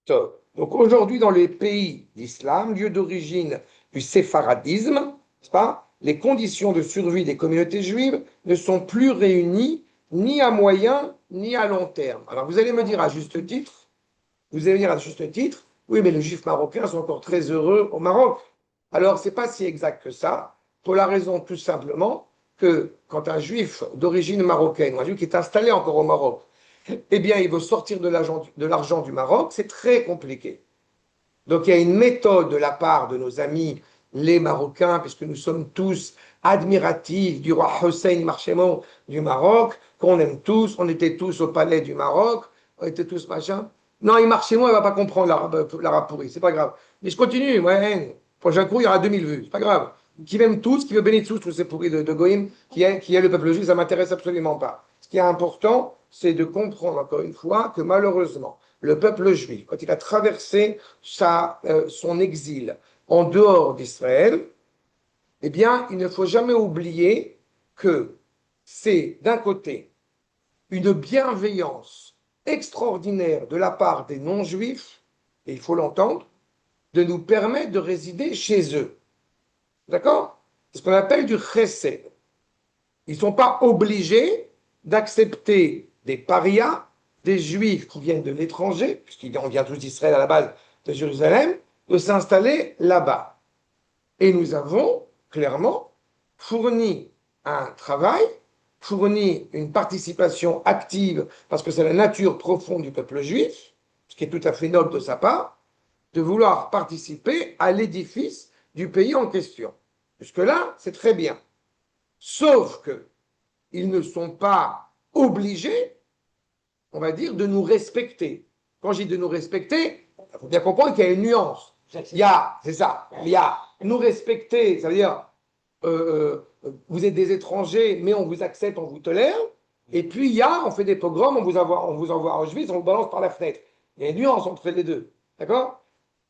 Top. Donc aujourd'hui, dans les pays d'islam, lieu d'origine du séfaradisme, n'est-ce pas, les conditions de survie des communautés juives ne sont plus réunies ni à moyen ni à long terme. Alors vous allez me dire à juste titre, oui, mais les juifs marocains sont encore très heureux au Maroc. Alors, c'est pas si exact que ça, pour la raison tout simplement que quand un juif d'origine marocaine, ou un juif qui est installé encore au Maroc, eh bien, il veut sortir de l'argent du Maroc, c'est très compliqué. Donc, il y a une méthode de la part de nos amis, les Marocains, puisque nous sommes tous admiratifs du roi Hussein Marchemon du Maroc, qu'on aime tous, on était tous au palais du Maroc, on était tous machin. Non, il marche chez moi, il ne va pas comprendre l'arabe pourri, c'est pas grave. Mais je continue, ouais, prochain coup, il y aura 2000 vues, c'est pas grave. Qui m'aime tous, qui veut bénir tous ces pourris de Goïm, qui est le peuple juif, ça m'intéresse absolument pas. Ce qui est important, c'est de comprendre encore une fois que malheureusement, le peuple juif, quand il a traversé son exil en dehors d'Israël, eh bien, il ne faut jamais oublier que c'est d'un côté une bienveillance extraordinaire de la part des non-juifs, et il faut l'entendre, de nous permettre de résider chez eux. D'accord? C'est ce qu'on appelle du chesed. Ils ne sont pas obligés d'accepter des parias, des juifs qui viennent de l'étranger, puisqu'on vient tous d'Israël à la base, de Jérusalem, de s'installer là-bas. Et nous avons clairement fourni un travail, fourni une participation active, parce que c'est la nature profonde du peuple juif, ce qui est tout à fait noble de sa part, de vouloir participer à l'édifice du pays en question. Jusque-là, c'est très bien. Sauf que ils ne sont pas obligés, on va dire, de nous respecter. Quand je dis de nous respecter, il faut bien comprendre qu'il y a une nuance. Il y a, c'est ça, il y a nous respecter, ça veut dire vous êtes des étrangers, mais on vous accepte, on vous tolère. Et puis il y a, on fait des pogroms, on vous envoie à Auschwitz, on vous balance par la fenêtre. Il y a une nuance entre les deux, d'accord?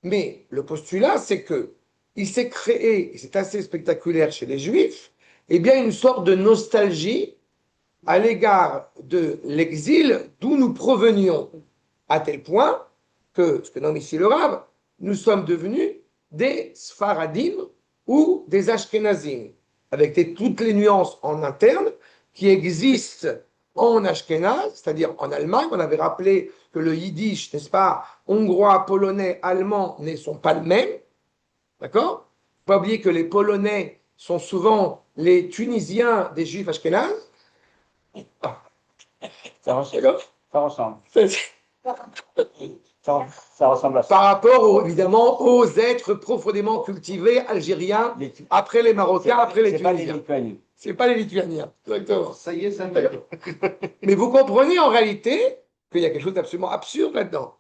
Mais le postulat, c'est que il s'est créé, et c'est assez spectaculaire chez les Juifs, eh bien une sorte de nostalgie à l'égard de l'exil d'où nous provenions, à tel point que, ce que nomme ici le Rav, nous sommes devenus des Sfaradim ou des Ashkenazim, avec toutes les nuances en interne qui existent en Ashkenaz, c'est-à-dire en Allemagne. On avait rappelé que le yiddish, n'est-ce pas, hongrois, polonais, allemand ne sont pas le même, d'accord? Il ne faut pas oublier que les Polonais sont souvent les Tunisiens des Juifs ashkénazes. Ça ressemble. Ça ressemble à ça. Par rapport, évidemment, aux êtres profondément cultivés algériens, après les Marocains, après les Tunisiens. C'est pas les Lituaniens. Exactement. Ça y est, ça Mais vous comprenez en réalité qu'il y a quelque chose d'absolument absurde là-dedans.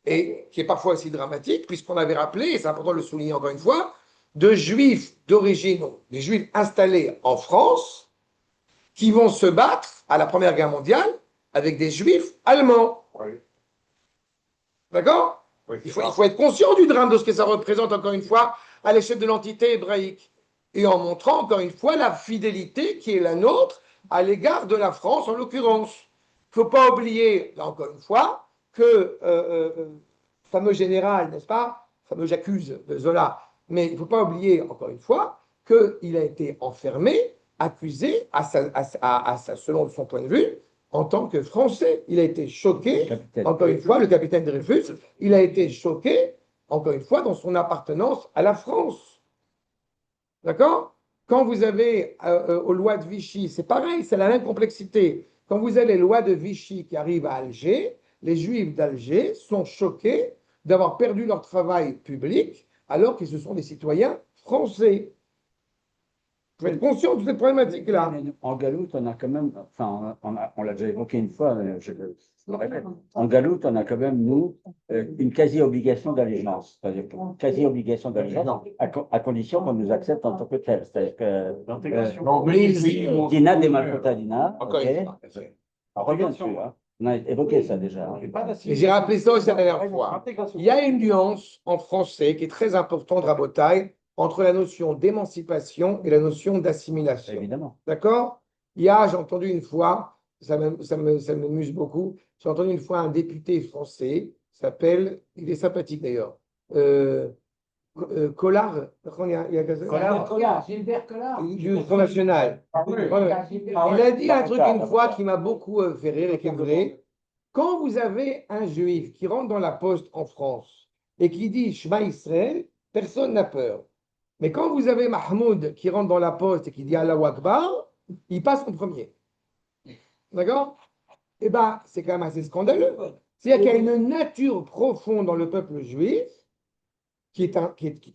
Et qui est parfois aussi dramatique, puisqu'on avait rappelé, et c'est important de le souligner encore une fois, de juifs d'origine, des juifs installés en France, qui vont se battre à la Première Guerre mondiale avec des juifs allemands. Oui. D'accord? Oui, il faut être conscient du drame de ce que ça représente, encore une fois, à l'échelle de l'entité hébraïque. Et en montrant, encore une fois, la fidélité qui est la nôtre à l'égard de la France, en l'occurrence. Il ne faut pas oublier, là encore une fois, que fameux général, n'est-ce pas? Fameux j'accuse de Zola. Mais il ne faut pas oublier, encore une fois, qu'il a été enfermé, accusé, selon son point de vue, en tant que Français. Il a été choqué, encore une fois, le capitaine Dreyfus, il a été choqué, encore une fois, dans son appartenance à la France. D'accord? Quand vous avez aux lois de Vichy, c'est pareil, c'est la même complexité. Quand vous avez les lois de Vichy qui arrivent à Alger, les Juifs d'Alger sont choqués d'avoir perdu leur travail public alors qu'ils sont des citoyens français. Vous êtes conscient de cette problématique-là? En galoute, on a quand même, enfin, on l'a déjà évoqué une fois, mais je le répète. En galoute, on a quand même, nous, une quasi-obligation d'allégeance. C'est-à-dire une quasi-obligation d'allégeance, à condition qu'on nous accepte en tant que tel. C'est-à-dire que. L'intégration. Dina des Malkotadina. Encore une fois. On revient dessus, hein. On a évoqué ça déjà. Et j'ai rappelé ça aussi la dernière fois. Il y a une nuance en français qui est très importante, Rabotai, entre la notion d'émancipation et la notion d'assimilation. Évidemment. D'accord? J'ai entendu une fois, ça m'amuse beaucoup, j'ai entendu une fois un député français, s'appelle, il est sympathique d'ailleurs, Collard, il y a Gilbert Collard. du Front National. Oui. Ouais. Gilbert- Il a dit un truc une fois qui m'a beaucoup fait rire et qui est vrai. Quand vous avez un juif qui rentre dans la poste en France et qui dit Shema Israël, personne n'a peur. Mais quand vous avez Mahmoud qui rentre dans la poste et qui dit Allahu Akbar, il passe en premier. D'accord? Eh bien, c'est quand même assez scandaleux. C'est-à-dire qu'il y a une nature profonde dans le peuple juif qui est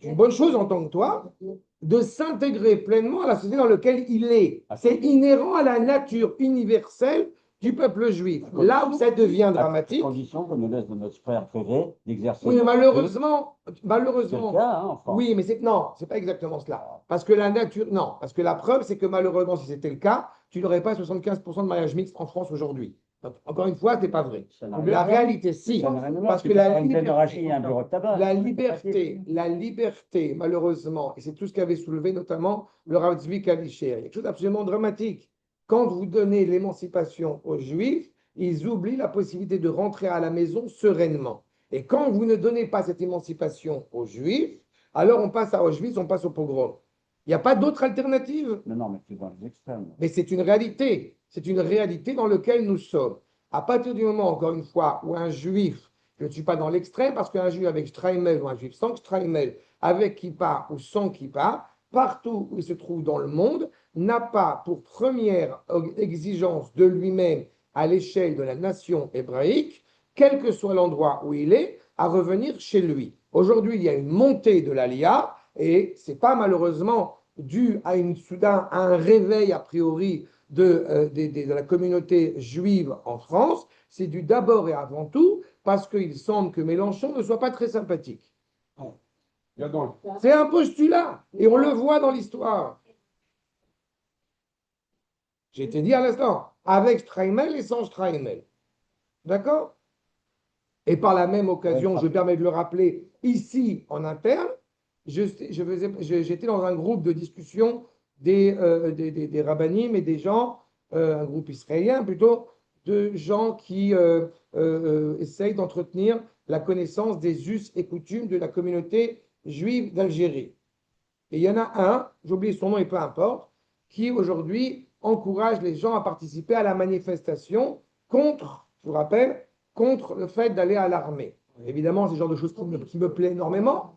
une bonne chose en tant que toi, de s'intégrer pleinement à la société dans laquelle il est. C'est inhérent à la nature universelle du peuple juif. Là où ça devient dramatique. À condition qu'on nous laisse de notre frère Ferré d'exercer. Oui, mais malheureusement, C'est le cas, hein, enfin. oui, mais non, c'est pas exactement cela. Parce que la nature, non, parce que la preuve, c'est que malheureusement, si c'était le cas, tu n'aurais pas 75% de mariage mixte en France aujourd'hui. Donc, encore une fois, ce n'est pas vrai. La réalité, si. Parce que la liberté, malheureusement, et c'est tout ce qu'avait soulevé notamment le Rav Tzvi Kalischer, il y a quelque chose d'absolument dramatique. Quand vous donnez l'émancipation aux Juifs, ils oublient la possibilité de rentrer à la maison sereinement. Et quand vous ne donnez pas cette émancipation aux Juifs, alors on passe à Auschwitz, on passe au pogrom. Il n'y a pas d'autre alternative. Non, mais c'est dans les extrêmes. Mais c'est une réalité. C'est une réalité dans laquelle nous sommes. À partir du moment, encore une fois, où un juif, je ne suis pas dans l'extrême, parce qu'un juif avec Streimel ou un juif sans Streimel, avec kippa ou sans kippa, partout où il se trouve dans le monde, n'a pas pour première exigence de lui-même à l'échelle de la nation hébraïque, quel que soit l'endroit où il est, à revenir chez lui. Aujourd'hui, il y a une montée de l'Aliyah, et ce n'est pas malheureusement dû à soudain à un réveil a priori de la communauté juive en France, c'est dû d'abord et avant tout parce qu'il semble que Mélenchon ne soit pas très sympathique. C'est un postulat, et on le voit dans l'histoire. J'ai été dit à l'instant, avec Streimel et sans Streimel. D'accord? Et par la même occasion, je me permets de le rappeler, ici en interne, j'étais dans un groupe de discussion des rabbinim et des gens, un groupe israélien plutôt, de gens qui essayent d'entretenir la connaissance des us et coutumes de la communauté juive d'Algérie. Et il y en a un, j'oublie son nom et peu importe, qui aujourd'hui encourage les gens à participer à la manifestation contre, je vous rappelle, contre le fait d'aller à l'armée. Évidemment, c'est le genre de choses qui me plaît énormément.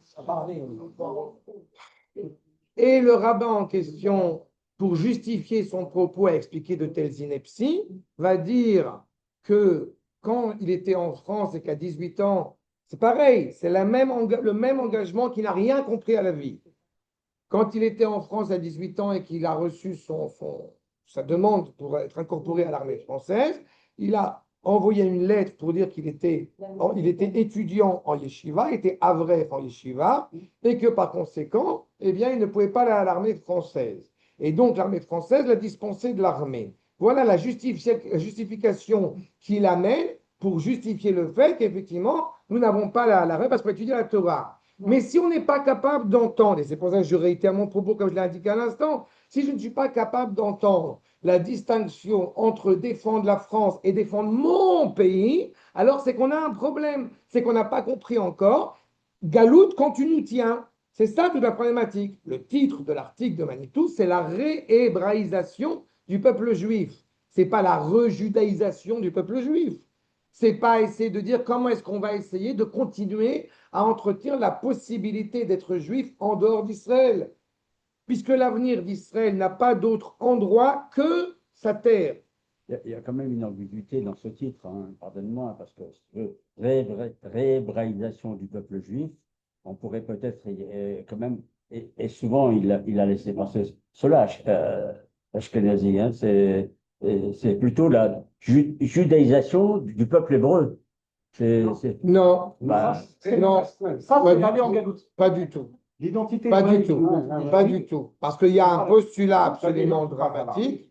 Et le rabbin en question, pour justifier son propos à expliquer de telles inepties, va dire que quand il était en France et qu'à 18 ans, c'est pareil, c'est le même engagement qu'il n'a rien compris à la vie. Quand il était en France à 18 ans et qu'il a reçu sa demande pour être incorporé à l'armée française, il a envoyé une lettre pour dire qu'il était étudiant en yeshiva, il était avref en yeshiva, et que par conséquent, eh bien, il ne pouvait pas aller à l'armée française. Et donc, l'armée française l'a dispensé de l'armée. Voilà la justification qu'il amène pour justifier le fait qu'effectivement, nous n'avons pas l'armée parce qu'on étudie la Torah. Mais si on n'est pas capable d'entendre, et c'est pour ça que je réitère mon propos comme je l'ai indiqué à l'instant, si je ne suis pas capable d'entendre la distinction entre défendre la France et défendre mon pays, alors c'est qu'on a un problème, c'est qu'on n'a pas compris encore. Galoute quand tu nous tiens, c'est ça toute la problématique. Le titre de l'article de Manitou, c'est la réhébraïsation du peuple juif. C'est pas la rejudaïsation du peuple juif. C'est pas essayer de dire comment est-ce qu'on va essayer de continuer à entretenir la possibilité d'être juif en dehors d'Israël, puisque l'avenir d'Israël n'a pas d'autre endroit que sa terre. Il y a quand même une ambiguïté dans ce titre, hein, pardonne-moi, parce que si tu veux, réhébraïsation du peuple juif, on pourrait peut-être quand même, et souvent il a laissé passer cela, Ashkenazi, hein, c'est plutôt la judaïsation du peuple hébreu. Non, Bah, non, Ça, c'est allé en galoute. pas du tout. L'identité. Pas du tout. Pas du tout. Parce qu'il y a un postulat absolument dramatique.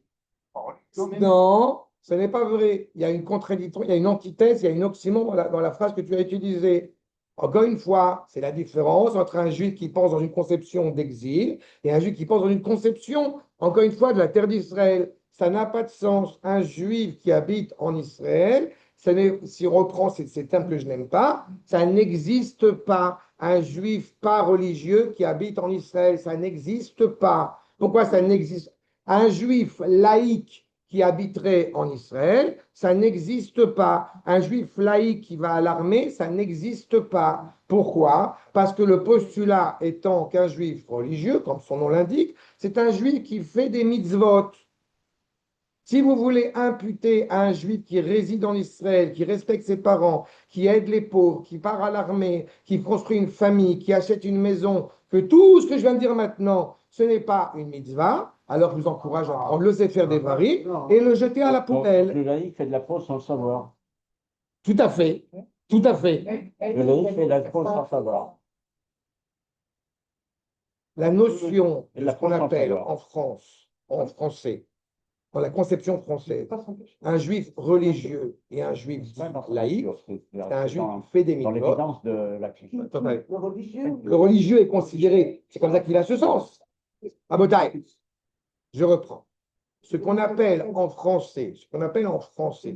Non, ce n'est pas vrai. Il y a une contradiction, il y a une antithèse, il y a une oxymore dans la phrase que tu as utilisée. Encore une fois, c'est la différence entre un juif qui pense dans une conception d'exil et un juif qui pense dans une conception, encore une fois, de la terre d'Israël. Ça n'a pas de sens. Un juif qui habite en Israël, Si on reprend ces termes que je n'aime pas, ça n'existe pas un juif pas religieux qui habite en Israël. Ça n'existe pas. Pourquoi ça n'existe? Un juif laïque qui habiterait en Israël, ça n'existe pas. Un juif laïque qui va à l'armée, ça n'existe pas. Pourquoi? Parce que le postulat étant qu'un juif religieux, comme son nom l'indique, c'est un juif qui fait des mitzvot. Si vous voulez imputer à un juif qui réside en Israël, qui respecte ses parents, qui aide les pauvres, qui part à l'armée, qui construit une famille, qui achète une maison, que tout ce que je viens de dire maintenant, ce n'est pas une mitzvah, alors je vous encourage à prendre le Sefer Devarim et le jeter à la poubelle. Le laïc fait de la faute sans le savoir. Tout à fait. Tout à fait. Le laïc fait de la faute sans le savoir. La notion de ce qu'on appelle en France, en français, dans la conception française, un juif religieux et un juif laïque, c'est un juif qui fait des Dans mitzvot. l'évidence de la culture. Le religieux est considéré, c'est comme ça qu'il a ce sens. À Botaï, je reprends. Ce qu'on appelle en français, c'est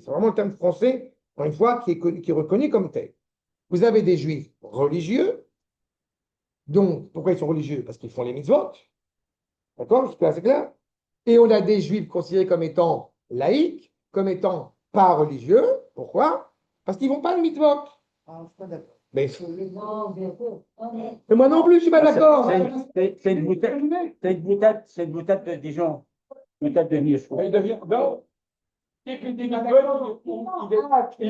vraiment le terme français, encore une fois, qui est reconnu comme tel. Vous avez des juifs religieux, donc pourquoi ils sont religieux? Parce qu'ils font les mitzvot. D'accord? Jusque-là, c'est clair? Et on a des juifs considérés comme étant laïcs, comme étant pas religieux. Pourquoi? Parce qu'ils ne vont pas le mitzvot. Mais moi non plus, je ne suis pas d'accord. C'est une boutade de Dijon. Boutade de Nice. Il devient. Non. Il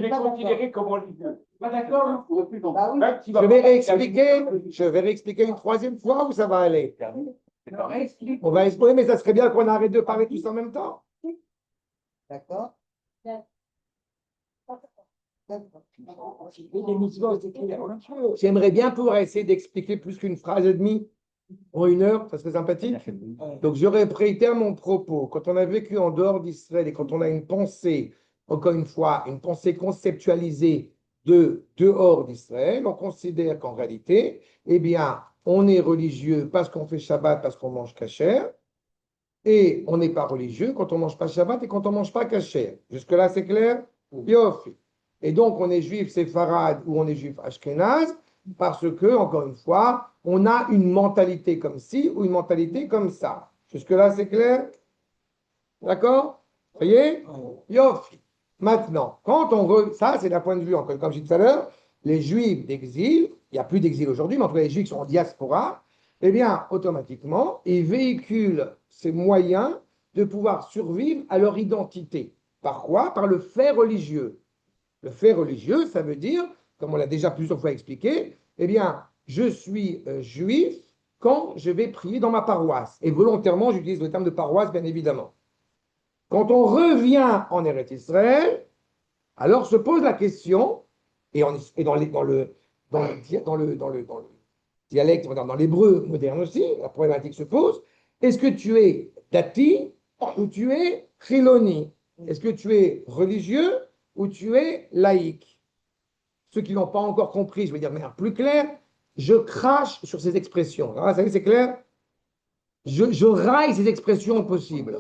est considéré comme religieux. Pas d'accord? Je vais réexpliquer une troisième fois où ça va aller. On va expliquer, mais ça serait bien qu'on arrête de parler tous en même temps. D'accord. J'aimerais bien pouvoir essayer d'expliquer plus qu'une phrase et demie en 1 heure, ça serait sympathique. Donc j'aurais prêté à mon propos, quand on a vécu en dehors d'Israël et quand on a une pensée, encore une fois, une pensée conceptualisée de dehors d'Israël, on considère qu'en réalité, eh bien, on est religieux parce qu'on fait Shabbat, parce qu'on mange kasher, et on n'est pas religieux quand on ne mange pas Shabbat et quand on ne mange pas kasher. Jusque-là, c'est clair? Yofi. Et donc, on est juif séfarade ou on est juif ashkénaze parce que, encore une fois, on a une mentalité comme ci ou une mentalité comme ça. Jusque-là, c'est clair? D'accord? Vous voyez? Yofi. Maintenant, ça, c'est d'un point de vue, encore comme je disais tout à l'heure, les juifs d'exil, il n'y a plus d'exil aujourd'hui, mais en tout cas, les juifs qui sont en diaspora, eh bien, automatiquement, ils véhiculent ces moyens de pouvoir survivre à leur identité. Par quoi? Par le fait religieux. Le fait religieux, ça veut dire, comme on l'a déjà plusieurs fois expliqué, eh bien, je suis juif quand je vais prier dans ma paroisse. Et volontairement, j'utilise le terme de paroisse, bien évidemment. Quand on revient en Eretz Israël, alors se pose la question, et dans le dialecte, dans l'hébreu moderne aussi, la problématique se pose, est-ce que tu es dati ou tu es chiloni? Est-ce que tu es religieux ou tu es laïque? Ceux qui n'ont pas encore compris, je vais dire de manière plus claire, je crache sur ces expressions. Alors là, ça y est, c'est clair? Je raille ces expressions possibles.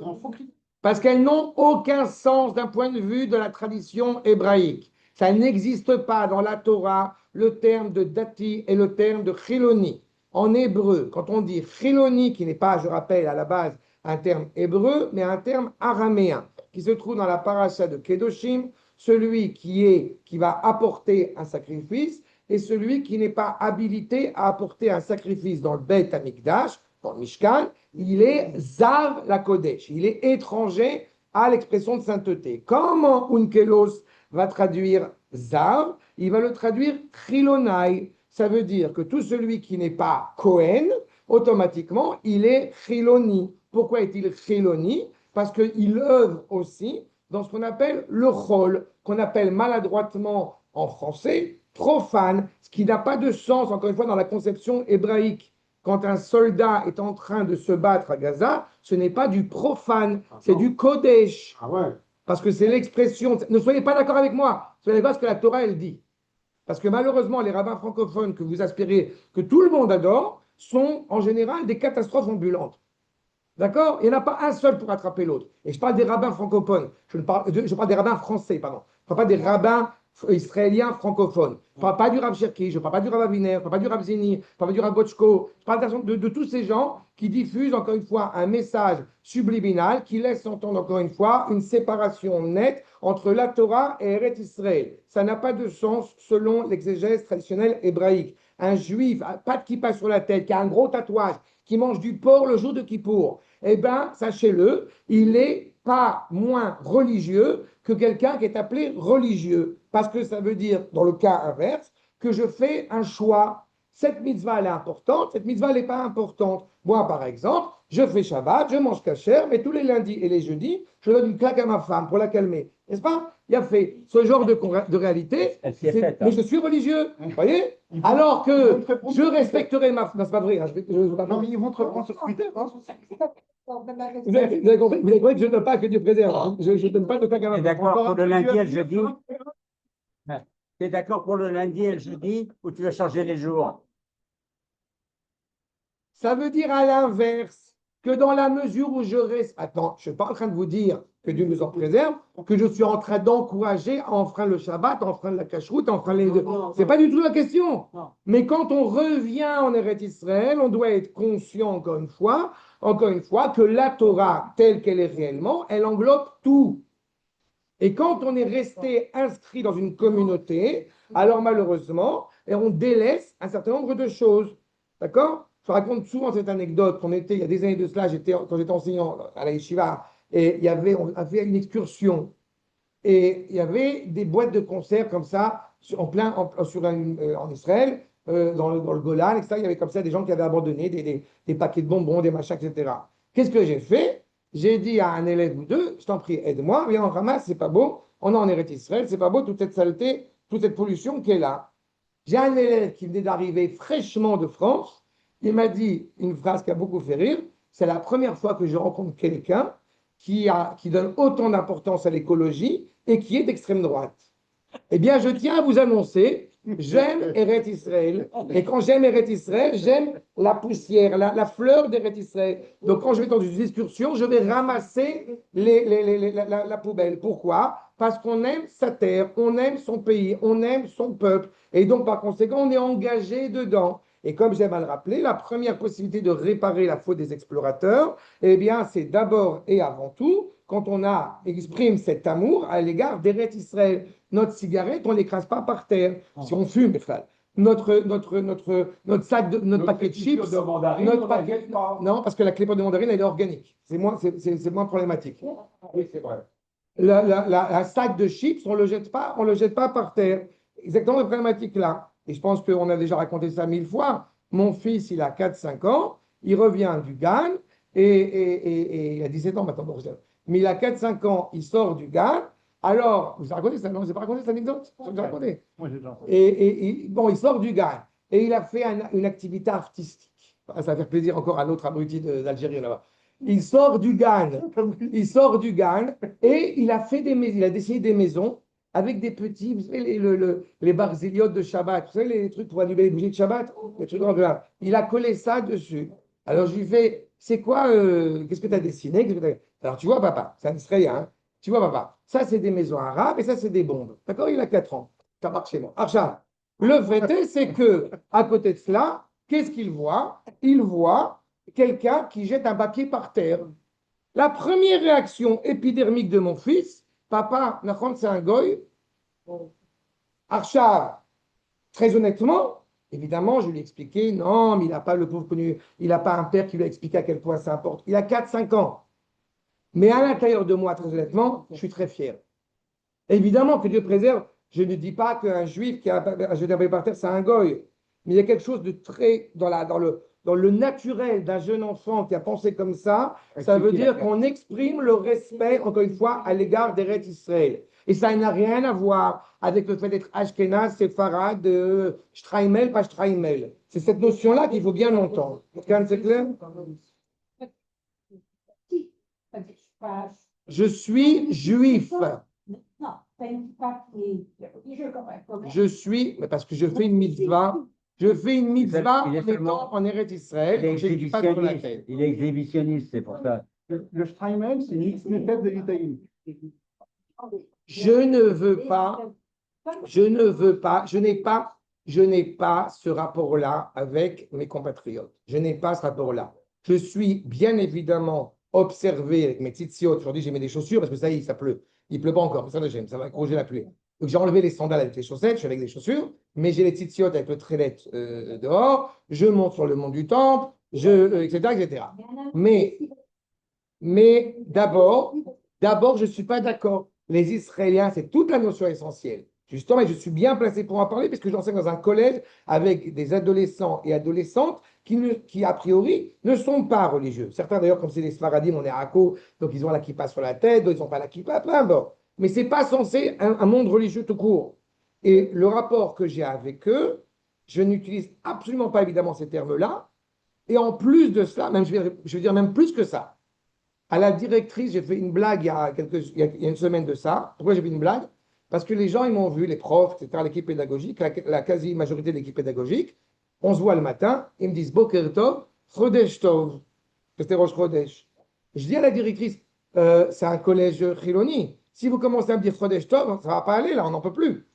Parce qu'elles n'ont aucun sens d'un point de vue de la tradition hébraïque. Ça n'existe pas dans la Torah le terme de dati et le terme de chiloni. En hébreu, quand on dit chiloni, qui n'est pas, je rappelle, à la base un terme hébreu, mais un terme araméen, qui se trouve dans la paracha de Kedoshim, celui qui va apporter un sacrifice et celui qui n'est pas habilité à apporter un sacrifice dans le Beit Hamikdash, dans le Mishkan, il est Zav la Kodesh, il est étranger à l'expression de sainteté. Comment Unkelos va traduire Zav? Il va le traduire Chilonai. Ça veut dire que tout celui qui n'est pas Kohen, automatiquement, il est Chiloni. Pourquoi est-il Chiloni? Parce qu'il œuvre aussi dans ce qu'on appelle le Chol, qu'on appelle maladroitement en français profane, ce qui n'a pas de sens, encore une fois, dans la conception hébraïque. Quand un soldat est en train de se battre à Gaza, ce n'est pas du profane, c'est du Kodesh. Ah ouais. Parce que c'est l'expression. Ne soyez pas d'accord avec moi, soyez d'accord avec ce que la Torah, elle dit. Parce que malheureusement, les rabbins francophones que vous aspirez, que tout le monde adore, sont en général des catastrophes ambulantes. D'accord? Il n'y en a pas un seul pour attraper l'autre. Et je parle des rabbins francophones. Je parle des rabbins français, pardon. parle pas des rabbins israéliens francophones. Je parle pas du Rav Cherki, je parle pas du Rav Aviner, je parle pas du Rav Zini, je parle pas du Rav Bochko. Je parle de tous ces gens qui diffusent encore une fois un message subliminal qui laisse entendre encore une fois une séparation nette entre la Torah et Eretz Israël. Ça n'a pas de sens selon l'exégèse traditionnelle hébraïque. Un juif, pas de kippa sur la tête, qui a un gros tatouage, qui mange du porc le jour de Kippour, eh bien, sachez-le, il n'est pas moins religieux que quelqu'un qui est appelé religieux. Parce que ça veut dire, dans le cas inverse, que je fais un choix. Cette mitzvah, elle est importante, cette mitzvah, elle n'est pas importante. Moi, par exemple, je fais Shabbat, je mange kasher, mais tous les lundis et les jeudis, je donne une claque à ma femme pour la calmer. N'est-ce pas? Il a fait ce genre de réalité, mais je suis religieux. Vous voyez? Alors que je respecterai ma femme. Non, c'est pas vrai. Non, mais ils vont te reprendre sur Twitter. Hein. Vous avez compris que je ne donne pas que Dieu préserve. Je ne donne pas de claque à ma T'es femme. d'accord pour le lundi et le jeudi? T'es d'accord pour le lundi et le jeudi ou tu veux changer les jours? Ça veut dire à l'inverse que dans la mesure où je reste. Attends, je ne suis pas en train de vous dire que Dieu nous en préserve, que je suis en train d'encourager à enfreindre le Shabbat, à enfreindre la cacheroute, à enfreindre les deux. Ce n'est pas du tout la question. Mais quand on revient en Eretz Israël, on doit être conscient, encore une fois, que la Torah, telle qu'elle est réellement, elle englobe tout. Et quand on est resté inscrit dans une communauté, alors malheureusement, on délaisse un certain nombre de choses. D'accord? Je raconte souvent cette anecdote. Il y a des années de cela, quand j'étais enseignant à la yeshiva, et on avait une excursion. Et il y avait des boîtes de conserve comme ça, en Israël, dans le Golan, etc. Il y avait comme ça des gens qui avaient abandonné des paquets de bonbons, des machins, etc. Qu'est-ce que j'ai fait? J'ai dit à un élève ou deux, je t'en prie, aide-moi, viens, on ramasse, c'est pas beau. On est en Eretz Israël, c'est pas beau, toute cette saleté, toute cette pollution qui est là. J'ai un élève qui venait d'arriver fraîchement de France. Il m'a dit une phrase qui a beaucoup fait rire. C'est la première fois que je rencontre quelqu'un qui donne autant d'importance à l'écologie et qui est d'extrême droite. Eh bien, je tiens à vous annoncer, j'aime Eretz Israël. Et quand j'aime Eretz Israël, j'aime la poussière, la fleur d'Eretz Israël. Donc, quand je vais dans une excursion, je vais ramasser la poubelle. Pourquoi? Parce qu'on aime sa terre, on aime son pays, on aime son peuple. Et donc, par conséquent, on est engagé dedans. Et comme j'aime à le rappeler, la première possibilité de réparer la faute des explorateurs, eh bien, c'est d'abord et avant tout quand on exprime cet amour à l'égard d'Eretz Israël. Notre cigarette, on ne l'écrase pas par terre. Si on fume, notre sac, notre paquet de chips, notre paquet, non, parce que la clépote de mandarine, elle est organique. C'est moins problématique. Oui, c'est vrai. La sac de chips, on le jette pas par terre. Exactement la problématique là. Et je pense qu'on a déjà raconté ça 1000 fois. Mon fils, il a 4-5 ans, il revient du GAN, et il a 17 ans maintenant, mais il a 4-5 ans, il sort du GAN. Alors, vous avez raconté ça, non? Vous n'avez pas raconté cette anecdote? J'ai raconté. Moi, j'ai déjà Bon, il sort du GAN, et il a fait une activité artistique. Ça va faire plaisir encore à l'autre abruti d'Algérie là-bas. Il sort du GAN, et il a dessiné des maisons avec des petits, vous savez, les barziliotes de Shabbat, vous savez, les trucs pour allumer les bougies de Shabbat, les trucs en là. Il a collé ça dessus. Alors je lui fais, c'est quoi, qu'est-ce que tu as dessiné? Alors tu vois, papa, c'est un Israélien, hein. Tu vois, papa, ça c'est des maisons arabes et ça c'est des bombes. D'accord? Il a 4 ans. Ça marche chez moi. Archam. Le fait est, c'est que, à côté de cela, qu'est-ce qu'il voit? Il voit quelqu'un qui jette un papier par terre. La première réaction épidermique de mon fils, papa, Nachon, c'est un goy. Archav, très honnêtement, évidemment, je lui ai expliqué, non, mais il n'a pas le pauvre connu, il n'a pas un père qui lui a expliqué à quel point ça importe. Il a 4-5 ans. Mais à l'intérieur de moi, très honnêtement, je suis très fier. Évidemment que Dieu préserve, je ne dis pas qu'un juif qui a jeté un papier par terre, c'est un goy. Mais il y a quelque chose de très, dans le naturel d'un jeune enfant qui a pensé comme ça veut dire qu'on exprime le respect, encore une fois, à l'égard d'Eretz Israël. Et ça n'a rien à voir avec le fait d'être Ashkenaz, Séfarad, Shtraimel, pas Shtraimel. C'est cette notion-là qu'il faut bien entendre. C'est clair? Je suis juif. Je suis, mais parce que je fais une mitzvah. Je fais une mitzvah en étant en Eretz Israël. Il est exhibitionniste, c'est pour ça. Le Steinman, c'est une tête de l'Italie. je ne veux pas, je n'ai pas ce rapport-là avec mes compatriotes. Je n'ai pas ce rapport-là. Je suis bien évidemment observé avec mes tzitziot. Aujourd'hui, j'ai mis des chaussures parce que ça y est, ça pleut. Il pleut pas encore, ça va accrocher la pluie. Donc j'ai enlevé les sandales avec les chaussettes, je suis avec des chaussures, mais j'ai les tzitziot avec le trélet dehors. Je monte sur le mont du temple, etc., etc. Mais d'abord, je ne suis pas d'accord. Les Israéliens, c'est toute la notion essentielle. Justement, et je suis bien placé pour en parler parce que j'enseigne dans un collège avec des adolescents et adolescentes qui, a priori, ne sont pas religieux. Certains, d'ailleurs, comme c'est les Sfaradim, on est racco, donc ils ont la kippa sur la tête, d'autres, ils n'ont pas la kippa, peu importe. Mais ce n'est pas censé un monde religieux tout court. Et le rapport que j'ai avec eux, je n'utilise absolument pas évidemment ces termes-là. Et en plus de cela, même, je vais dire même plus que ça. À la directrice, j'ai fait une blague il y a une semaine de ça. Pourquoi j'ai fait une blague? Parce que les gens, ils m'ont vu, les profs, etc., l'équipe pédagogique, la quasi-majorité de l'équipe pédagogique, on se voit le matin, ils me disent Boker Tov, Chodesh Tov, que c'était Rosh Chodesh. Je dis à la directrice, c'est un collège Chiloni. Si vous commencez à me dire Chodesh Tov, ça ne va pas aller, là, on n'en peut plus.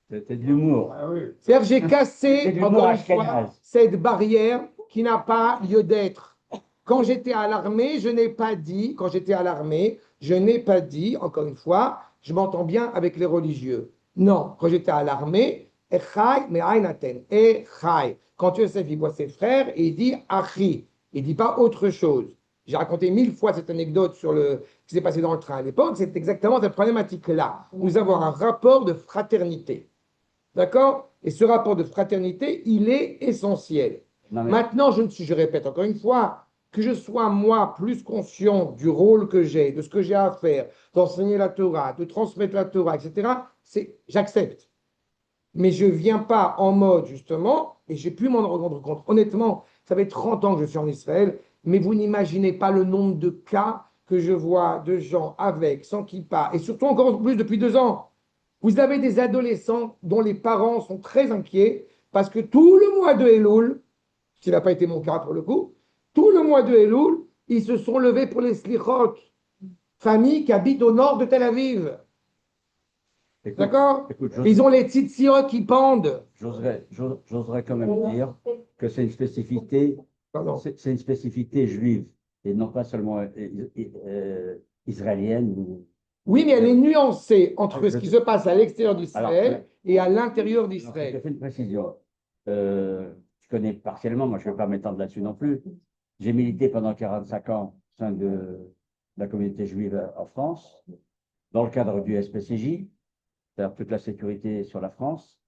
C'était de l'humour. C'est-à-dire que j'ai cassé, C'est de l'humour encore une fois, ashkénaze. cette barrière qui n'a pas lieu d'être. Quand j'étais à l'armée, je n'ai pas dit, encore une fois, je m'entends bien avec les religieux. Non, quand j'étais à l'armée, Echai me'ainaten, Echai. Quand Yosef, il voit ses frères, et il dit Achi. Il ne dit pas autre chose. J'ai raconté 1000 fois cette anecdote sur ce qui s'est passé dans le train à l'époque. C'est exactement cette problématique-là. Nous avons un rapport de fraternité. D'accord? Et ce rapport de fraternité, il est essentiel. Maintenant, je répète encore une fois, que je sois moi plus conscient du rôle que j'ai, de ce que j'ai à faire, d'enseigner la Torah, de transmettre la Torah, etc., j'accepte. Mais je ne viens pas en mode, justement, et j'ai pu m'en rendre compte. Honnêtement, ça fait 30 ans que je suis en Israël, mais vous n'imaginez pas le nombre de cas que je vois de gens avec, sans kippa, et surtout encore plus depuis 2 ans. Vous avez des adolescents dont les parents sont très inquiets parce que tout le mois de Elul, ce qui n'a pas été mon cas pour le coup, tout le mois de Elul, ils se sont levés pour les slichot, famille qui habite au nord de Tel Aviv. D'accord? Ils ont les tzitziot qui pendent. J'oserais quand même dire que c'est une spécificité, Pardon. c'est une spécificité juive et non pas seulement israélienne. Oui, mais elle est nuancée entre ce qui se passe à l'extérieur d'Israël et à l'intérieur Je d'Israël. fais une précision. Je connais partiellement, moi je ne vais pas m'étendre là-dessus non plus. J'ai milité pendant 45 ans au sein de la communauté juive en France, dans le cadre du SPCJ, c'est-à-dire toute la sécurité sur la France.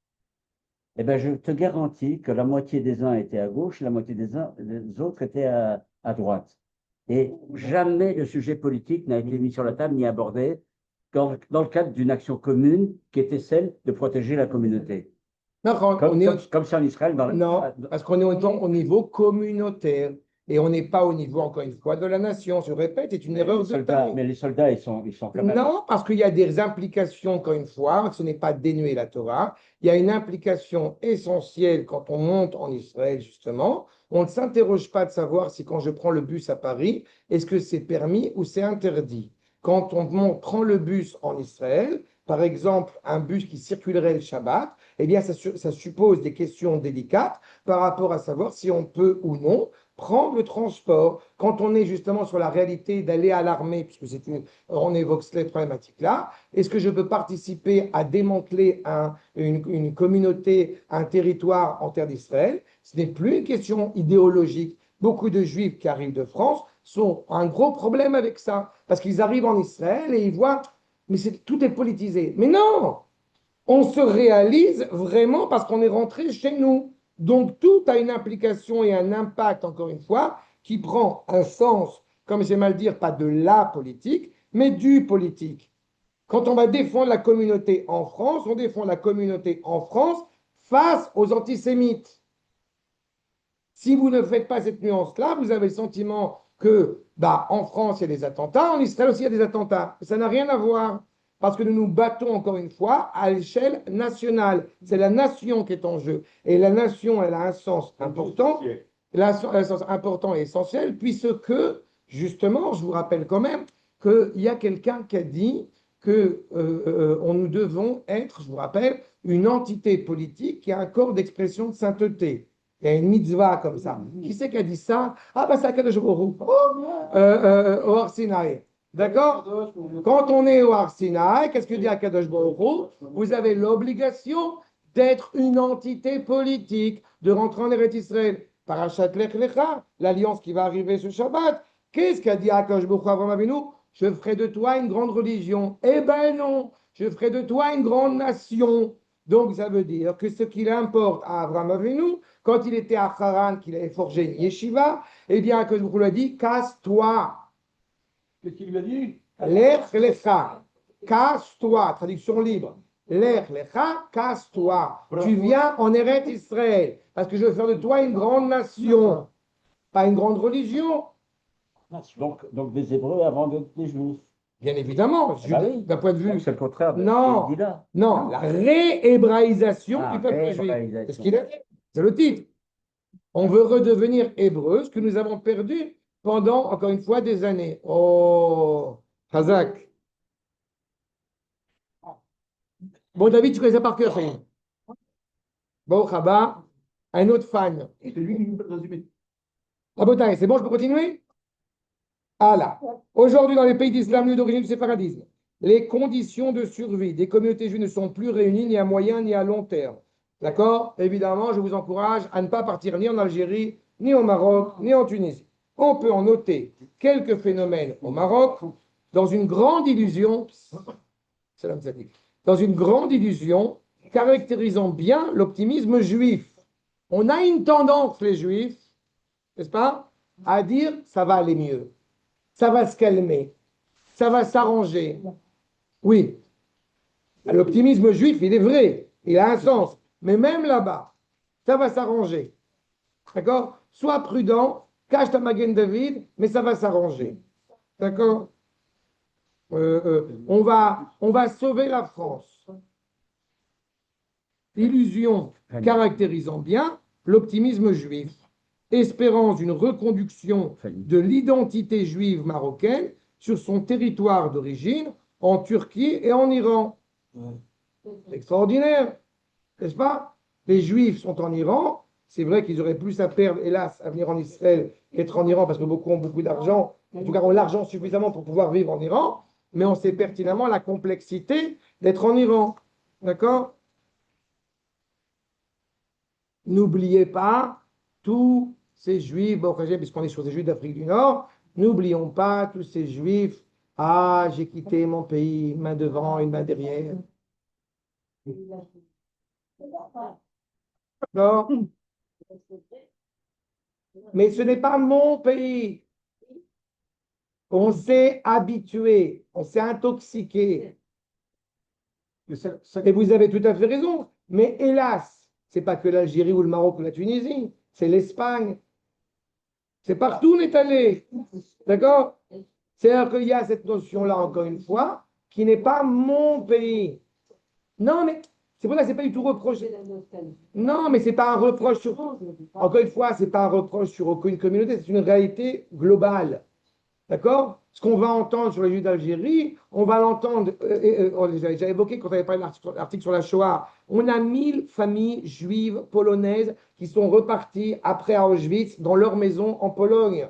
Eh bien, je te garantis que la moitié des uns étaient à gauche, la moitié des autres étaient à droite. Et jamais le sujet politique n'a été mis sur la table ni abordé dans le cadre d'une action commune qui était celle de protéger la communauté. Non, Comme c'est en Israël. Non, parce qu'on est au niveau communautaire et on n'est pas au niveau, encore une fois, de la nation. Je répète, c'est une erreur de taille. Mais les soldats, ils sont quand même. Non, parce qu'il y a des implications, encore une fois, ce n'est pas dénué la Torah. Il y a une implication essentielle quand on monte en Israël, justement. On ne s'interroge pas de savoir si quand je prends le bus à Paris, est-ce que c'est permis ou c'est interdit. Quand on prend le bus en Israël, par exemple, un bus qui circulerait le Shabbat, eh bien, ça suppose des questions délicates par rapport à savoir si on peut ou non prendre le transport. Quand on est justement sur la réalité d'aller à l'armée, puisque on évoque cette problématique-là, est-ce que je peux participer à démanteler une communauté, un territoire en terre d'Israël? Ce n'est plus une question idéologique. Beaucoup de Juifs qui arrivent de France ont un gros problème avec ça, parce qu'ils arrivent en Israël et ils voient, mais tout est politisé. Mais non! On se réalise vraiment parce qu'on est rentré chez nous. Donc, tout a une implication et un impact, encore une fois, qui prend un sens, comme j'aime à le dire, pas de la politique, mais du politique. Quand on va défendre la communauté en France, on défend la communauté en France face aux antisémites. Si vous ne faites pas cette nuance-là, vous avez le sentiment que, en France, il y a des attentats, en Israël aussi, il y a des attentats. Ça n'a rien à voir. Parce que nous nous battons encore une fois à l'échelle nationale. C'est la nation qui est en jeu. Et la nation, elle a un sens important. Un sens important et essentiel, puisque, justement, je vous rappelle quand même qu'il y a quelqu'un qui a dit que nous devons être, je vous rappelle, une entité politique qui a un corps d'expression de sainteté. Il y a une mitzvah comme ça. Qui c'est qui a dit ça? Ah, bah, c'est Akadosh Baruch Hu. Au Har Sinaï. D'accord? Quand on est au Har Sinaï, qu'est-ce que dit Akadosh Baruch Hu? Vous avez l'obligation d'être une entité politique, de rentrer en Eretz Israël. Parashat Lech Lecha, l'alliance qui va arriver ce Shabbat. Qu'est-ce qu'a dit Akadosh Baruch Hu Avraham Avinu? Je ferai de toi une grande religion. Eh ben non, je ferai de toi une grande nation. Donc ça veut dire que ce qu'il importe à Avraham Avinu, quand il était à Haran, qu'il avait forgé une yeshiva, eh bien que je vous l'ai dit, casse-toi. Qu'est-ce qu'il lui a dit? Lech lecha, casse-toi, traduction libre. Lech lecha, casse-toi. Tu viens en Eretz Israël, parce que je veux faire de toi une grande nation, pas une grande religion. Donc des Hébreux avant d'être des Juifs. Bien évidemment, Ah bah oui. d'un point de vue. Donc, c'est le contraire de Non. ce qu'il dit là. Non, la réhébraïsation Ah, du peuple juif. réhébraïsation. C'est ce qu'il a dit. C'est le titre. On veut redevenir hébreu, ce que nous avons perdu pendant, encore une fois, des années. Oh, Hazak. Bon, David, tu connais ça par cœur, ça y est. Bon, Chaba, un autre fan. C'est lui qui nous fait le résumé. Ah, bon, c'est bon, je peux continuer? Ah là. Aujourd'hui, dans les pays d'islam ni d'origine du séparadisme, les conditions de survie des communautés juives ne sont plus réunies ni à moyen ni à long terme. D'accord? Évidemment, je vous encourage à ne pas partir ni en Algérie, ni au Maroc, ni en Tunisie. On peut en noter quelques phénomènes au Maroc dans une grande illusion, salam Sadiq, dans une grande illusion caractérisant bien l'optimisme juif. On a une tendance, les juifs, n'est-ce pas, à dire ça va aller mieux, ça va se calmer, ça va s'arranger. Oui, l'optimisme juif, il est vrai, il a un sens, mais même là-bas, ça va s'arranger. D'accord? Sois prudent, cache ta Magen David, mais ça va s'arranger. D'accord? On va sauver la France. Illusion caractérisant bien l'optimisme juif, espérance d'une reconduction de l'identité juive marocaine sur son territoire d'origine, en Turquie et en Iran. C'est extraordinaire, n'est-ce pas? Les Juifs sont en Iran. C'est vrai qu'ils auraient plus à perdre, hélas, à venir en Israël qu'être en Iran, parce que beaucoup ont beaucoup d'argent, en tout cas ont l'argent suffisamment pour pouvoir vivre en Iran, mais on sait pertinemment la complexité d'être en Iran. D'accord? N'oubliez pas tous ces Juifs, puisqu'on est sur des Juifs d'Afrique du Nord, n'oublions pas tous ces Juifs. Ah, j'ai quitté mon pays, une main devant, une main derrière. Non, mais ce n'est pas mon pays. On s'est habitué, on s'est intoxiqué. Et vous avez tout à fait raison. Mais hélas, ce n'est pas que l'Algérie ou le Maroc ou la Tunisie, c'est l'Espagne. C'est partout où on est allé. D'accord? C'est-à-dire qu'il y a cette notion-là, encore une fois, qui n'est pas mon pays. Non, mais c'est pour ça que ce n'est pas du tout reproché. Non, mais ce n'est pas un reproche sur. Encore une fois, ce n'est pas un reproche sur aucune communauté, c'est une réalité globale. D'accord? Ce qu'on va entendre sur les Juifs d'Algérie, on va l'entendre. J'avais évoqué quand on avait parlé de l'article sur la Shoah. On a 1000 familles juives polonaises qui sont reparties après à Auschwitz dans leur maison en Pologne.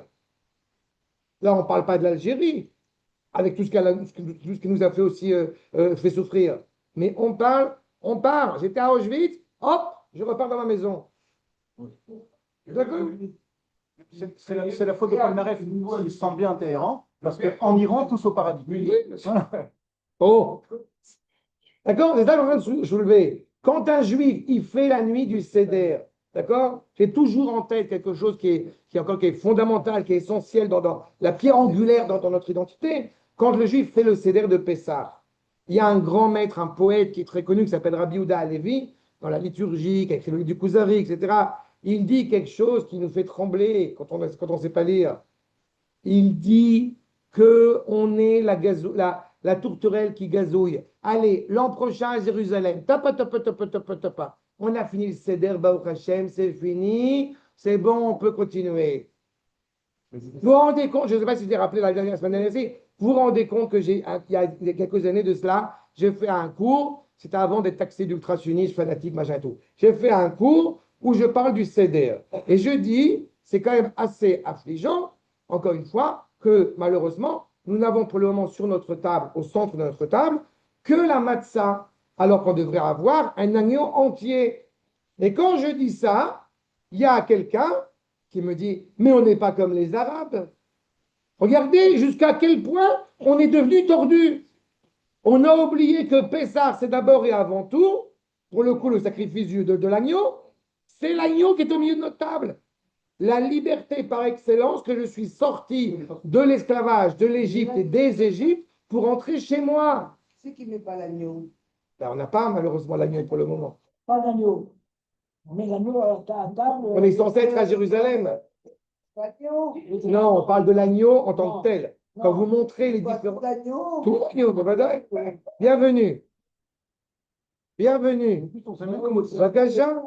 Là, on ne parle pas de l'Algérie, avec tout ce qui nous a fait aussi fait souffrir. Mais on part. J'étais à Auschwitz, hop, je repars dans ma maison. D'accord? C'est la faute de Polnareff. Il se sent bien à Téhéran, parce qu'en Iran, tous au paradis. Oui, oh, d'accord? C'est ça que je suis en train de soulever. Quand un juif, il fait la nuit du Seder, d'accord? J'ai toujours en tête quelque chose qui est fondamental, qui est essentiel dans la pierre angulaire dans notre identité. Quand le juif fait le Seder de Pessah, il y a un grand maître, un poète qui est très connu, qui s'appelle Rabbi Yehuda Halevi, dans la liturgie, qui a écrit le livre du Kuzari, etc. Il dit quelque chose qui nous fait trembler quand on ne sait pas lire. Il dit qu'on est la tourterelle qui gazouille. Allez, l'an prochain à Jérusalem. Tapa. On a fini le Seder, Baruch Hashem, c'est fini. C'est bon, on peut continuer. Vous vous rendez compte, je ne sais pas si vous vous rappelé la dernière semaine dernière, Vous vous rendez compte que il y a quelques années de cela, j'ai fait un cours, c'était avant d'être taxé d'ultra-sionisme, fanatique, machin et tout. J'ai fait un cours où je parle du CDR. Et je dis, c'est quand même assez affligeant, encore une fois, que malheureusement, nous n'avons pour le moment sur notre table, au centre de notre table, que la matzah, alors qu'on devrait avoir un agneau entier. Et quand je dis ça, il y a quelqu'un qui me dit, mais on n'est pas comme les Arabes. Regardez jusqu'à quel point on est devenu tordu. On a oublié que Pessah, c'est d'abord et avant tout, pour le coup, le sacrifice de l'agneau, c'est l'agneau qui est au milieu de notre table. La liberté par excellence que je suis sorti de l'esclavage de l'Égypte et des Égyptes pour entrer chez moi. C'est qui met pas l'agneau. Ben, on n'a pas malheureusement l'agneau pour le moment. Pas d'agneau. Mais l'agneau à table. On est censé être à Jérusalem. L'agneau. Non, on parle de l'agneau en tant que tel. Non. Quand vous montrez les Pas différents... tout l'agneau. Tout l'agneau, bienvenue. Bienvenue. Bakacha.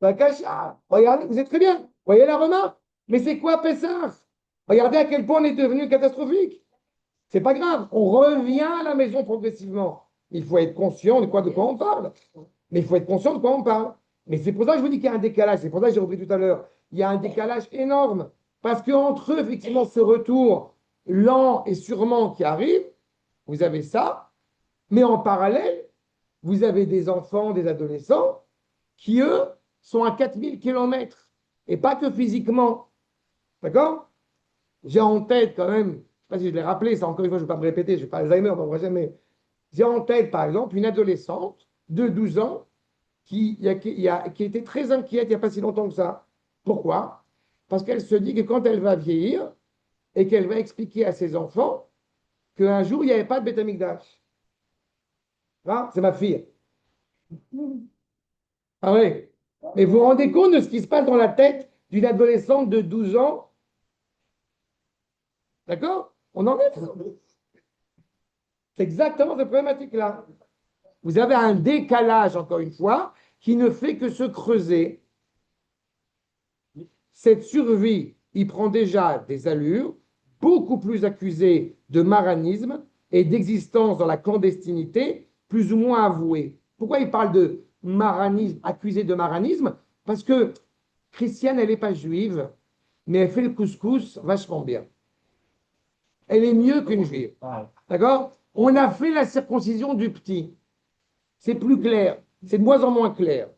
Bakacha. Regardez, vous êtes très bien. Voyez la remarque? Mais c'est quoi Pessah? Regardez à quel point on est devenu catastrophique. C'est pas grave. On revient à la maison progressivement. Il faut être conscient de quoi on parle. Mais il faut être conscient de quoi on parle. Mais c'est pour ça que je vous dis qu'il y a un décalage. C'est pour ça que j'ai repris tout à l'heure. Il y a un décalage énorme. Parce qu'entre eux, effectivement, ce retour lent et sûrement qui arrive, vous avez ça. Mais en parallèle, vous avez des enfants, des adolescents qui, eux, sont à 4000 km. Et pas que physiquement. D'accord? J'ai en tête quand même, je ne sais pas si je l'ai rappelé, ça encore une fois, je ne vais pas me répéter, je ne vais pas Alzheimer, on ne va jamais. J'ai en tête, par exemple, une adolescente de 12 ans qui était très inquiète il n'y a pas si longtemps que ça. Pourquoi? Parce qu'elle se dit que quand elle va vieillir et qu'elle va expliquer à ses enfants qu'un jour, il n'y avait pas de Beth Amikdash. Hein? C'est ma fille. Ah oui. Mais vous vous rendez compte de ce qui se passe dans la tête d'une adolescente de 12 ans? D'accord? On en est là. C'est exactement cette problématique-là. Vous avez un décalage, encore une fois, qui ne fait que se creuser. Cette survie, il prend déjà des allures beaucoup plus accusées de maranisme et d'existence dans la clandestinité, plus ou moins avouée. Pourquoi il parle de maranisme, accusé de maranisme? Parce que Christiane, elle n'est pas juive, mais elle fait le couscous vachement bien. Elle est mieux qu'une juive. D'accord? On a fait la circoncision du petit. C'est plus clair. C'est de moins en moins clair.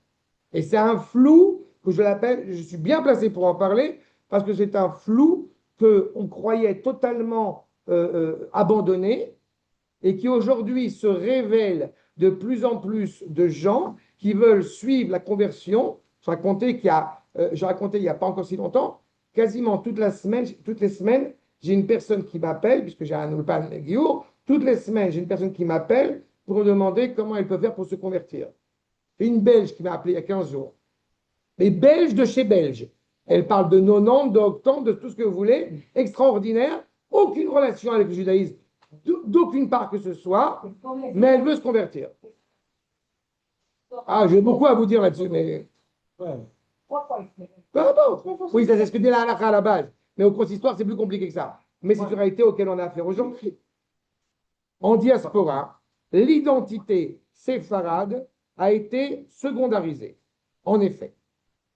Et c'est un flou que je l'appelle, je suis bien placé pour en parler, parce que c'est un flou qu'on croyait totalement abandonné et qui aujourd'hui se révèle de plus en plus de gens qui veulent suivre la conversion. Je racontais j'ai raconté il n'y a pas encore si longtemps, quasiment toutes les semaines, j'ai une personne qui m'appelle, puisque j'ai un Ulpan Giour, toutes les semaines, j'ai une personne qui m'appelle pour me demander comment elle peut faire pour se convertir. Une Belge qui m'a appelé il y a 15 jours. Mais belge de chez Belge. Elle parle de 90, d'octante, de tout ce que vous voulez, extraordinaire, aucune relation avec le judaïsme, d'aucune part que ce soit, mais elle veut se convertir. Ah, j'ai beaucoup à vous dire là-dessus, mais... Ah bon. Oui, ça c'est ce que dit la halakha à la base. Mais au consistoire, c'est plus compliqué que ça. Mais c'est une réalité auquel on a affaire aujourd'hui. En diaspora, l'identité séfarade a été secondarisée. En effet,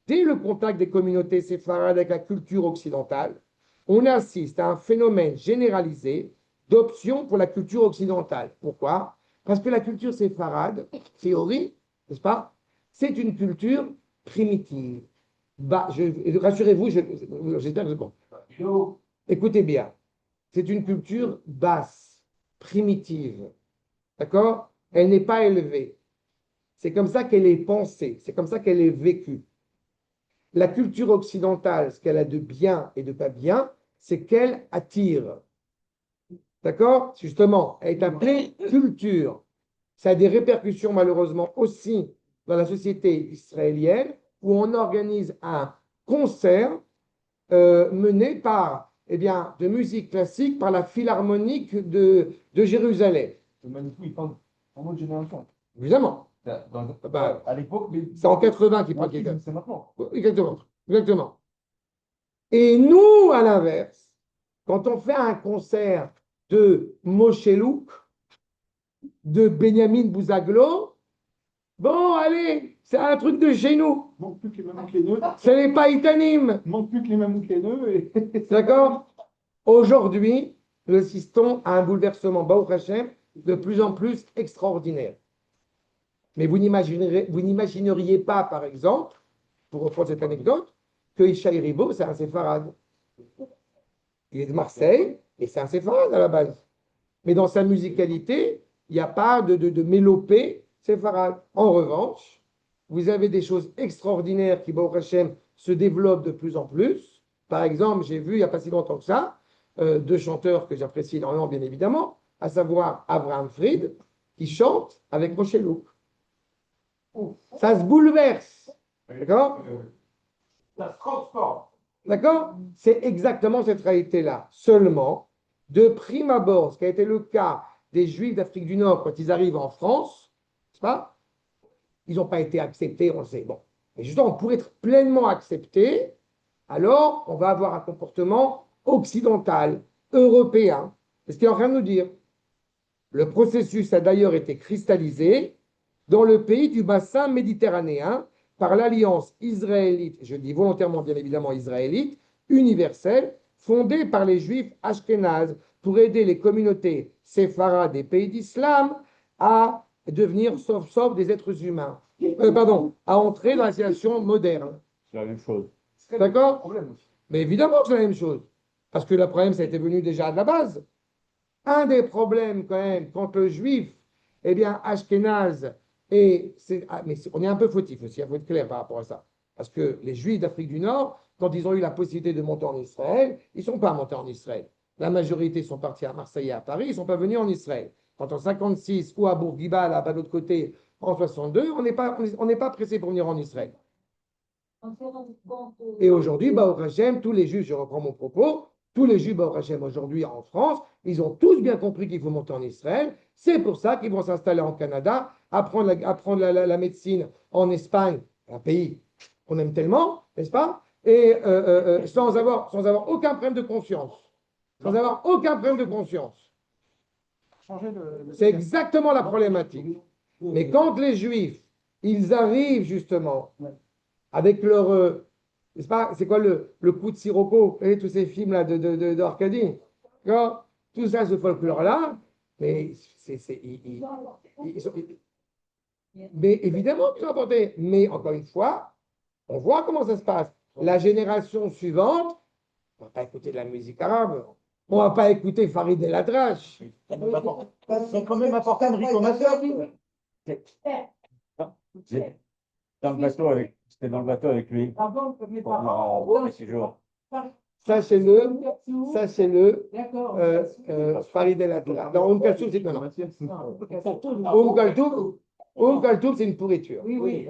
dès le contact des communautés séfarades avec la culture occidentale, on assiste à un phénomène généralisé d'option pour la culture occidentale. Pourquoi? Parce que la culture séfarade, théorie, n'est-ce pas? C'est une culture primitive. Rassurez-vous, j'espère que c'est bon. Écoutez bien, c'est une culture basse, primitive. D'accord? Elle n'est pas élevée. C'est comme ça qu'elle est pensée, c'est comme ça qu'elle est vécue. La culture occidentale, ce qu'elle a de bien et de pas bien, c'est qu'elle attire. D'accord? Justement, elle est appelée culture. Ça a des répercussions malheureusement aussi dans la société israélienne où on organise un concert mené par, de musique classique par la Philharmonique de Jérusalem. Le Manitou, il parle en mode génération. Évidemment. À l'époque, mais C'est en 80 qu'il parle quelqu'un. c'est maintenant. Exactement. Exactement. Et nous, à l'inverse, quand on fait un concert de Moshe Louk, de Benjamin Bouzaglo. Bon, allez, c'est un truc de chez nous. Il manque plus que les mêmes nœuds. Ce n'est pas Itanim. Il manque plus que les mêmes nœuds. Et... D'accord? Aujourd'hui, le système a un bouleversement, Baruch Hashem, de plus en plus extraordinaire. Mais vous n'imagineriez pas, par exemple, pour reprendre cette anecdote, que Ishaï Ribo, c'est un séfarade. Il est de Marseille, et c'est un séfarade à la base. Mais dans sa musicalité, il n'y a pas de mélopée séfarade. En revanche, vous avez des choses extraordinaires qui, Baruch Hashem, se développent de plus en plus. Par exemple, j'ai vu, il n'y a pas si longtemps que ça, deux chanteurs que j'apprécie énormément, bien évidemment, à savoir Abraham Fried, qui chante avec Moshe Louk. Ça se bouleverse. D'accord? Ça se transforme. D'accord? C'est exactement cette réalité-là. Seulement, de prime abord, ce qui a été le cas des Juifs d'Afrique du Nord quand ils arrivent en France, n'est-ce pas? Ils n'ont pas été acceptés, on le sait. Bon. Mais justement, pour être pleinement acceptés, alors on va avoir un comportement occidental, européen. C'est ce qu'il est en train de nous dire. Le processus a d'ailleurs été cristallisé dans le pays du bassin méditerranéen par l'alliance israélite, je dis volontairement bien évidemment israélite, universelle, fondée par les juifs ashkénazes pour aider les communautés séfarades des pays d'islam à devenir sauf des êtres humains. À entrer dans la civilisation moderne. C'est la même chose. D'accord? Mais évidemment que c'est la même chose. Parce que le problème, ça a été venu déjà de la base. Un des problèmes, quand même, quand le juif, eh bien, ashkénaze, mais on est un peu fautif aussi, il faut être clair par rapport à ça. Parce que les juifs d'Afrique du Nord, quand ils ont eu la possibilité de monter en Israël, ils ne sont pas montés en Israël. La majorité sont partis à Marseille et à Paris, ils ne sont pas venus en Israël. Quand en 56 ou à Bourguiba, là, de l'autre côté, en 62, on n'est pas pressé pour venir en Israël. Et aujourd'hui, Baruch Hashem, tous les juifs, je reprends mon propos, tous les juifs Baruch Hashem aujourd'hui en France, ils ont tous bien compris qu'il faut monter en Israël. C'est pour ça qu'ils vont s'installer en Canada, apprendre la médecine en Espagne, un pays qu'on aime tellement, n'est-ce pas? Et sans avoir aucun problème de conscience. Sans avoir aucun problème de conscience. C'est exactement la problématique. Mais quand les juifs, ils arrivent justement avec leur... n'est-ce pas, c'est quoi le coup de Sirocco, et tous ces films-là d'Arcadie, tout ça, ce folklore-là, mais mais évidemment qu'ils sont apportés. Mais encore une fois, on voit comment ça se passe. La génération suivante, on ne va pas écouter de la musique arabe, on ne va pas écouter Farid El Atrache. C'est quand même important Enrico Mazzoli. C'était dans le bateau avec lui. Pendant 6 jours. Sachez-le, Farid El Atrache. Non, Kaltoum, c'est Kaltoum, c'est une pourriture. Oui.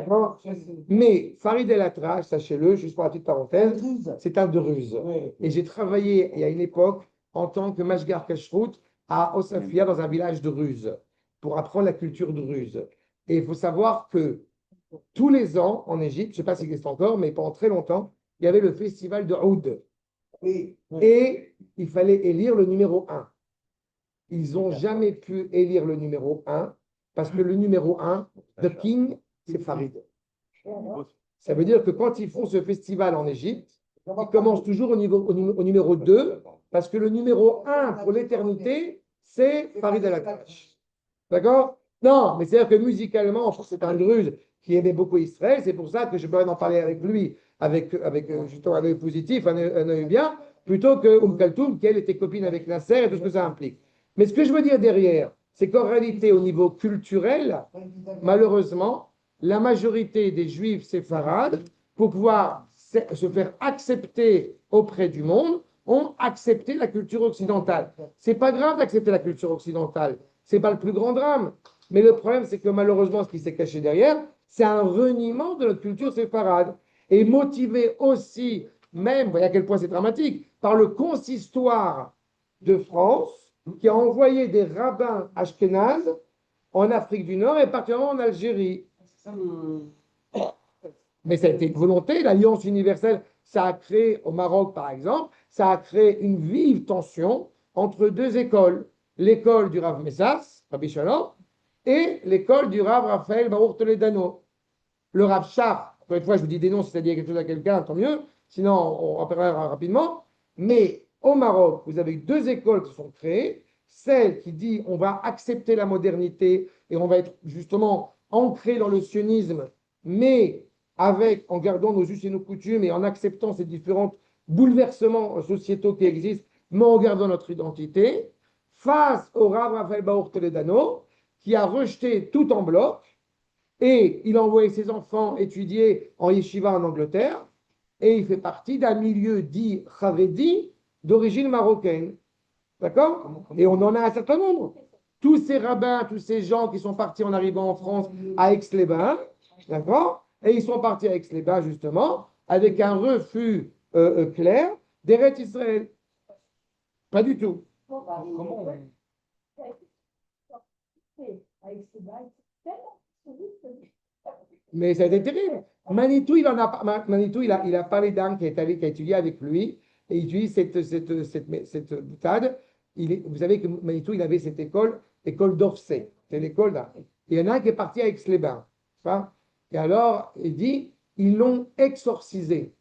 Mais Farid El Atrache, sachez-le, juste pour la petite parenthèse, c'est un druze. Et j'ai travaillé, il y a une époque, en tant que Mashgar Kashrut à Osafia, dans un village druze, pour apprendre la culture druze. Et il faut savoir que tous les ans, en Égypte, je ne sais pas s'il existe encore, mais pendant très longtemps, il y avait le festival de Oud. Et il fallait élire le numéro 1. Ils n'ont jamais pu élire le numéro 1 parce que le numéro 1, The King, c'est Farid. Ça veut dire que quand ils font ce festival en Égypte, ils commencent toujours au numéro 2 parce que le numéro 1 pour l'éternité, c'est Farid El Atrache. D'accord? Non, mais c'est-à-dire que musicalement, c'est un druze qui aimait beaucoup Israël. C'est pour ça que je peux en parler avec lui, avec justement un œil positif, un œil bien, plutôt que Kaltoum, qui elle était copine avec Nasser et tout ce que ça implique. Mais ce que je veux dire derrière, c'est qu'en réalité, au niveau culturel, malheureusement, la majorité des juifs séfarades, pour pouvoir se faire accepter auprès du monde, ont accepté la culture occidentale. C'est pas grave d'accepter la culture occidentale, c'est pas le plus grand drame. Mais le problème, c'est que malheureusement, ce qui s'est caché derrière, c'est un reniement de notre culture séfarade. Et motivé aussi, même, vous voyez à quel point c'est dramatique, par le consistoire de France, qui a envoyé des rabbins ashkénazes en Afrique du Nord et particulièrement en Algérie. Mais ça a été une volonté, l'Alliance universelle, ça a créé, au Maroc par exemple, ça a créé une vive tension entre deux écoles, l'école du Rav Messas, Rabbi Shalom, et l'école du Rav Raphaël Baruch Toledano. Le Rav Shach, encore une fois, je vous dis des noms, si ça dit quelque chose à quelqu'un, tant mieux, sinon on rappellera rapidement. Mais au Maroc, vous avez deux écoles qui sont créées, celle qui dit on va accepter la modernité et on va être justement ancré dans le sionisme, mais en gardant nos us et nos coutumes et en acceptant ces différents bouleversements sociétaux qui existent, mais en gardant notre identité, face au Rav Raphaël Baruch Toledano, qui a rejeté tout en bloc, et il a envoyé ses enfants étudier en yeshiva en Angleterre, et il fait partie d'un milieu dit Haredi d'origine marocaine. D'accord? Et on en a un certain nombre. Tous ces rabbins, tous ces gens qui sont partis en arrivant en France à Aix-les-Bains, d'accord? Et ils sont partis à Aix-les-Bains, justement, avec un refus clair d'Eretz Israël. Pas du tout. Comment on- Mais ça a été terrible. Manitou, il a parlé d'un qui a étudié avec lui, et il utilise cette boutade. Vous savez que Manitou, il avait cette école d'Orsay. C'est l'école d'un. Il y en a un qui est parti à Aix-les-Bains. Et alors, il dit, ils l'ont exorcisé.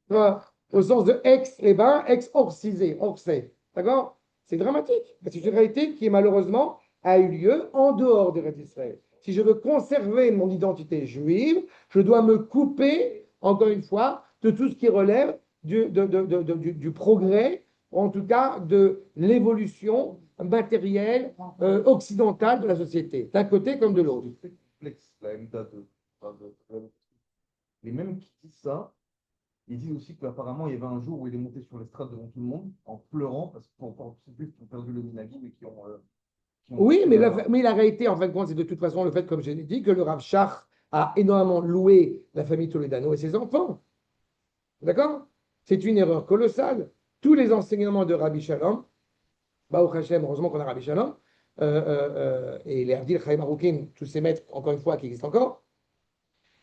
Tu vois, au sens de Aix-les-Bains, exorcisé, Orsay. D'accord? C'est dramatique. C'est une réalité qui, malheureusement, a eu lieu en dehors de Israël. Si je veux conserver mon identité juive, je dois me couper, encore une fois, de tout ce qui relève du progrès, ou en tout cas de l'évolution matérielle occidentale de la société, d'un côté comme de l'autre. C'est complexe, la MDA les mêmes qui disent ça, ils disent aussi qu'apparemment, il y avait un jour où il est monté sur l'estrade devant tout le monde en pleurant parce pour tous ces juifs qui ont perdu le minagi, mais qui ont Oui, mais la réalité, en fin de compte, c'est de toute façon le fait, comme je l'ai dit, que le Rav Shach a énormément loué la famille Toledano et ses enfants. D'accord? C'est une erreur colossale. Tous les enseignements de Rabbi Shalom, Baruch Hashem, heureusement qu'on a Rabbi Shalom, et les Ardil Chaim Arukim, tous ces maîtres, encore une fois, qui existent encore,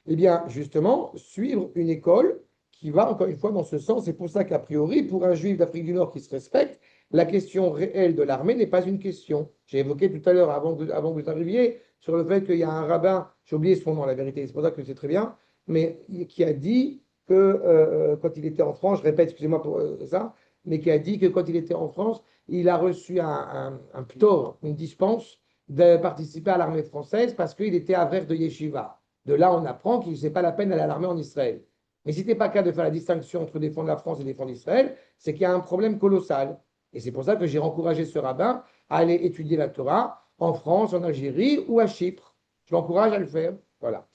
eh bien, justement, suivre une école qui va, encore une fois, dans ce sens. C'est pour ça qu'a priori, pour un juif d'Afrique du Nord qui se respecte, la question réelle de l'armée n'est pas une question. J'ai évoqué tout à l'heure, avant que vous arriviez, sur le fait qu'il y a un rabbin, j'ai oublié son nom, la vérité, c'est pour ça que c'est très bien, mais qui a dit que quand il était en France, je répète, excusez-moi pour ça, mais qui a dit que quand il était en France, il a reçu un ptor, une dispense, de participer à l'armée française parce qu'il était avrère de Yeshiva. De là, on apprend qu'il n'est pas la peine d'aller à l'armée en Israël. Mais si ce n'est pas le cas de faire la distinction entre défendre la France et défendre Israël, c'est qu'il y a un problème colossal. Et c'est pour ça que j'ai encouragé ce rabbin à aller étudier la Torah en France, en Algérie ou à Chypre. Je l'encourage à le faire. Voilà.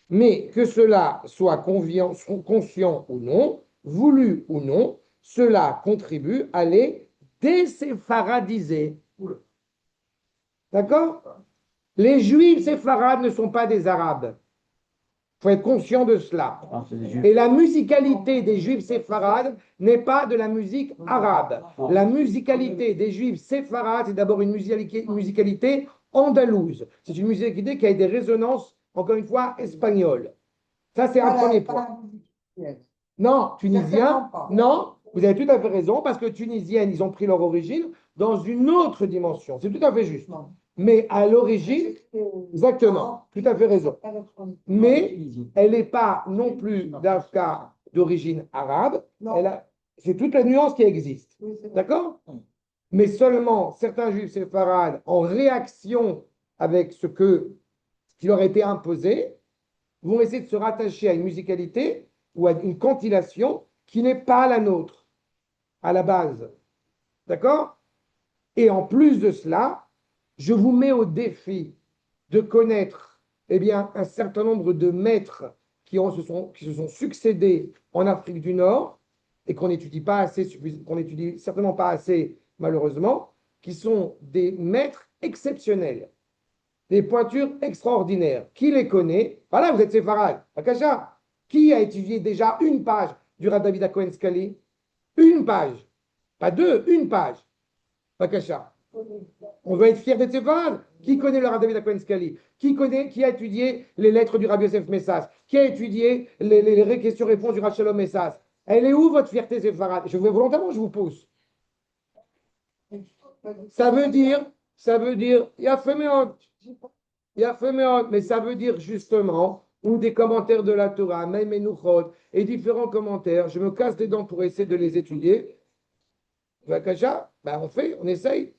Mais que cela soit conscient ou non, voulu ou non, cela contribue à les désépharadiser. D'accord? Les Juifs séfarades ne sont pas des Arabes. Il faut être conscient de cela. Non, c'est des juifs. Et la musicalité des Juifs séfarades n'est pas de la musique arabe. La musicalité des Juifs séfarades, c'est d'abord une musicalité andalouse. C'est une musicalité qui a des résonances, encore une fois, espagnoles. Ça, c'est un premier point. Non, tunisien, non, vous avez tout à fait raison, parce que tunisiennes, ils ont pris leur origine dans une autre dimension. C'est tout à fait juste. Mais à l'origine, exactement, tout à fait raison. Mais elle n'est pas non plus d'Afka d'origine arabe. C'est toute la nuance qui existe. D'accord? Mais seulement certains juifs séfarades, en réaction avec ce qui leur a été imposé, vont essayer de se rattacher à une musicalité ou à une cantillation qui n'est pas la nôtre, à la base. D'accord? Et en plus de cela, je vous mets au défi de connaître un certain nombre de maîtres qui se sont succédés en Afrique du Nord et qu'on n'étudie certainement pas assez, malheureusement, qui sont des maîtres exceptionnels, des pointures extraordinaires. Qui les connaît? Voilà, vous êtes séfarade. Akasha, qui a étudié déjà une page du Rav David Cohen Scali? Une page. Pas deux, une page. Akasha. On doit être fier d'être séfarade. Qui connaît le Rav David Cohen Scali? Qui a étudié les lettres du Rabbi Yosef Messas? Qui a étudié les questions-réponses du Rav Shalom Messas? Elle est où votre fierté séfarade? Volontairement, je vous pousse. Ça veut dire, il y a fait mais ça veut dire justement, ou des commentaires de la Torah, même Menuchot, et différents commentaires, je me casse les dents pour essayer de les étudier. Vakasha, ben on essaye.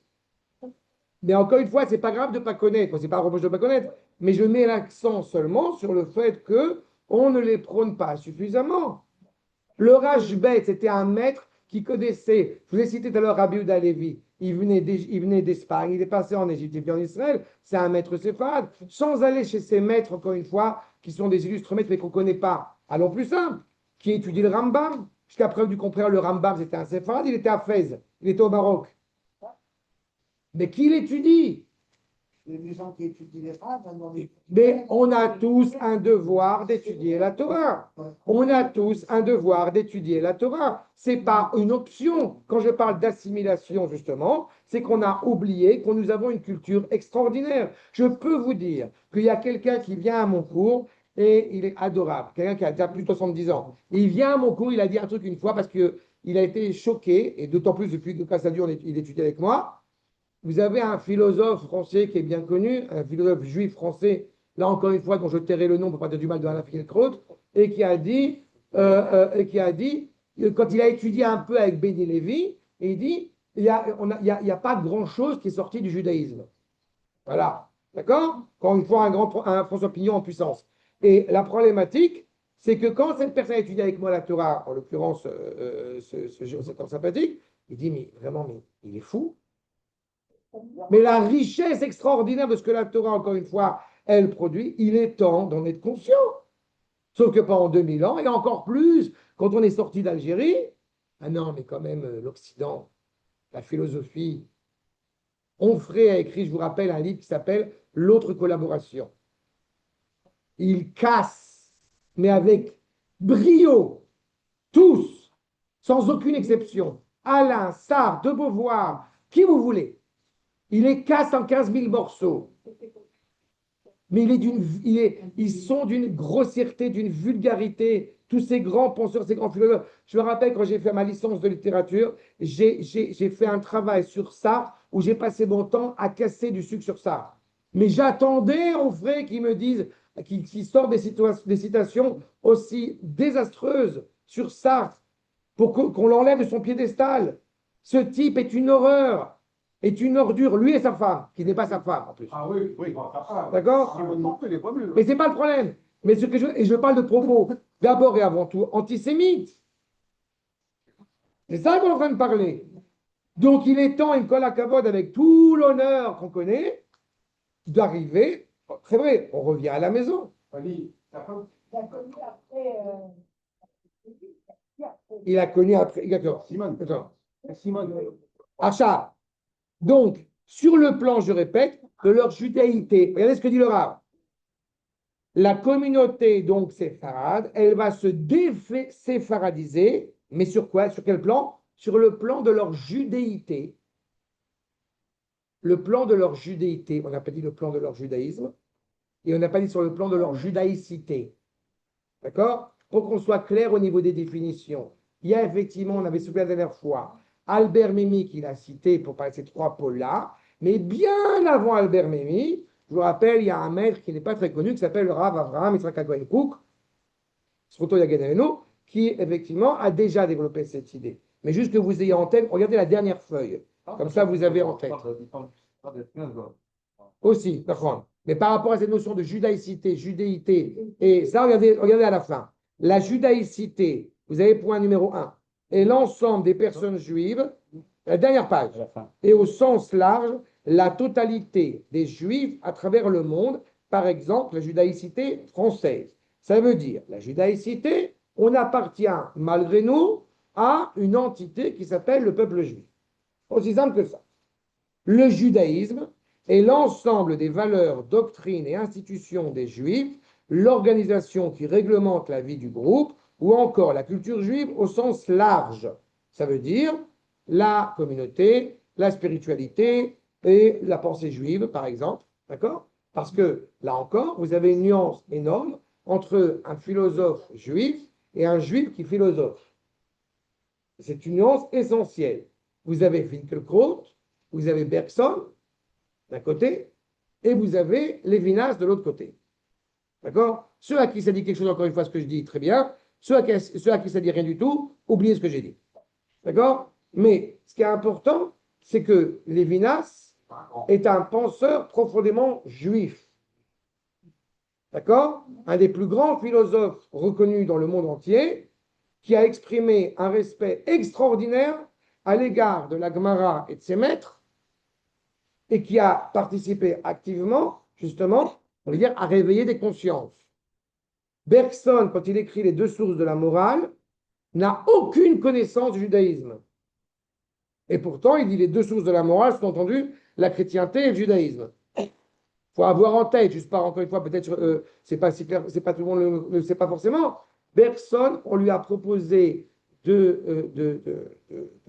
Mais encore une fois, c'est pas grave de ne pas connaître, c'est pas un reproche de ne pas connaître, mais je mets l'accent seulement sur le fait que on ne les prône pas suffisamment. Le Rashbet, c'était un maître qui connaissait, je vous ai cité tout à l'heure Rabbi Yehuda Levi, il venait d'Espagne, il est passé en Égypte et puis en Israël, c'est un maître séfarade, sans aller chez ces maîtres, encore une fois, qui sont des illustres maîtres mais qu'on ne connaît pas. Allons plus simple, qui étudie le Rambam, jusqu'à preuve du contraire, le Rambam c'était un séfarade, il était à Fès, il était au Maroc. Mais qui l'étudie? Les gens qui étudient les phrases, Mais on a tous un devoir d'étudier la Torah. On a tous un devoir d'étudier la Torah. Ce n'est pas une option. Quand je parle d'assimilation, justement, c'est qu'on a oublié que nous avons une culture extraordinaire. Je peux vous dire qu'il y a quelqu'un qui vient à mon cours et il est adorable. Quelqu'un qui a déjà plus de 70 ans. Il vient à mon cours, il a dit un truc une fois parce qu'il a été choqué, et d'autant plus depuis que grâce à Dieu, il étudie avec moi. Vous avez un philosophe français qui est bien connu, un philosophe juif français, là encore une fois, dont je tairai le nom pour pas dire du mal de Alain Finkielkraut, et qui a dit, quand il a étudié un peu avec Béni Lévy, il dit, il n'y a pas grand-chose qui est sorti du judaïsme. Voilà, d'accord? Quand il faut un François Pignon en puissance. Et la problématique, c'est que quand cette personne a étudié avec moi la Torah, en l'occurrence cet homme sympathique, il dit, mais vraiment, mais il est fou. Mais la richesse extraordinaire de ce que la Torah, encore une fois, elle produit, il est temps d'en être conscient. Sauf que pendant 2000 ans, et encore plus quand on est sorti d'Algérie, ah non, mais quand même, l'Occident, la philosophie, Onfray a écrit, je vous rappelle, un livre qui s'appelle L'autre collaboration. Il casse, mais avec brio, tous, sans aucune exception, Alain, Sartre, De Beauvoir, qui vous voulez. Il les casse en 15 000 morceaux. Mais ils sont d'une grossièreté, d'une vulgarité. Tous ces grands penseurs, ces grands philosophes. Je me rappelle quand j'ai fait ma licence de littérature, j'ai fait un travail sur ça où j'ai passé mon temps à casser du sucre sur ça. Mais j'attendais, en vrai, qu'ils me disent, qu'ils sortent des citations aussi désastreuses sur ça pour qu'on l'enlève de son piédestal. Ce type est une horreur. Est une ordure, lui et sa femme, qui n'est pas sa femme en plus. Ah oui, oui. D'accord? Il est pas mieux. Mais ce n'est pas le problème. Mais et je parle de propos, d'abord et avant tout, antisémites. C'est ça qu'on est en train de parler. Donc il est temps, une colle à cavode avec tout l'honneur qu'on connaît, d'arriver. C'est vrai, on revient à la maison. Il a connu après. D'accord. Simone. D'accord. Simone. Achat. Donc, sur le plan, je répète, de leur judaïté, regardez ce que dit le Rav. La communauté, donc, séfarade, elle va se séfaradiser, mais sur quoi? Sur quel plan? Sur le plan de leur judéité. Le plan de leur judéité, on n'a pas dit le plan de leur judaïsme, et on n'a pas dit sur le plan de leur judaïcité. D'accord? Pour qu'on soit clair au niveau des définitions. Il y a effectivement, on avait soulevé la dernière fois, Albert Memmi qui l'a cité pour parler de ces trois pôles-là, mais bien avant Albert Memmi, je vous rappelle, il y a un maître qui n'est pas très connu, qui s'appelle le Rav Avraham Yitzhak Cohen Kook, qui effectivement a déjà développé cette idée. Mais juste que vous ayez en tête, regardez la dernière feuille, comme ça vous avez en tête. Aussi, d'accord. Mais par rapport à cette notion de judaïcité, judéité, et ça, regardez à la fin. La judaïcité, vous avez point numéro 1, et l'ensemble des personnes juives, la dernière page, et au sens large, la totalité des juifs à travers le monde, par exemple la judaïcité française. Ça veut dire, la judaïcité, on appartient malgré nous à une entité qui s'appelle le peuple juif. Aussi simple que ça. Le judaïsme est l'ensemble des valeurs, doctrines et institutions des juifs, l'organisation qui réglemente la vie du groupe, ou encore la culture juive au sens large. Ça veut dire la communauté, la spiritualité et la pensée juive, par exemple. D'accord? Parce que, là encore, vous avez une nuance énorme entre un philosophe juif et un juif qui philosophe. C'est une nuance essentielle. Vous avez Finkielkraut, vous avez Bergson d'un côté, et vous avez Lévinas de l'autre côté. D'accord? Ceux à qui ça dit quelque chose, encore une fois, ce que je dis, très bien. Ceux à qui ça dit rien du tout, oubliez ce que j'ai dit. D'accord? Mais ce qui est important, c'est que Lévinas est un penseur profondément juif. D'accord? Un des plus grands philosophes reconnus dans le monde entier, qui a exprimé un respect extraordinaire à l'égard de la Gemara et de ses maîtres, et qui a participé activement, justement, on va dire, à réveiller des consciences. Bergson, quand il écrit les deux sources de la morale, n'a aucune connaissance du judaïsme. Et pourtant, il dit les deux sources de la morale, sont entendu la chrétienté et le judaïsme. Il faut avoir en tête, juste par encore une fois, peut-être, c'est pas si clair, c'est pas tout le monde ne le sait pas forcément. Bergson, on lui a proposé de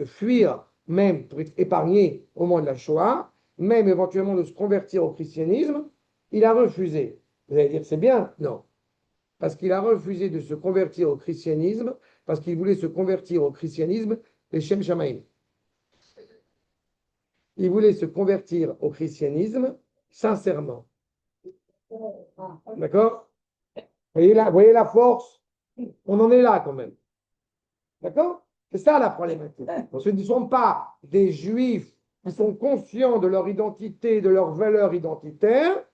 fuir, même pour être épargné au moment de la Shoah, même éventuellement de se convertir au christianisme. Il a refusé. Vous allez dire, c'est bien? Non. Parce qu'il a refusé de se convertir au christianisme, parce qu'il voulait se convertir au christianisme des Shem Shamaim. Il voulait se convertir au christianisme sincèrement. D'accord? Voyez la force? On en est là quand même. D'accord? C'est ça la problématique. Ce ne sont pas des juifs qui sont conscients de leur identité, de leur valeur identitaire,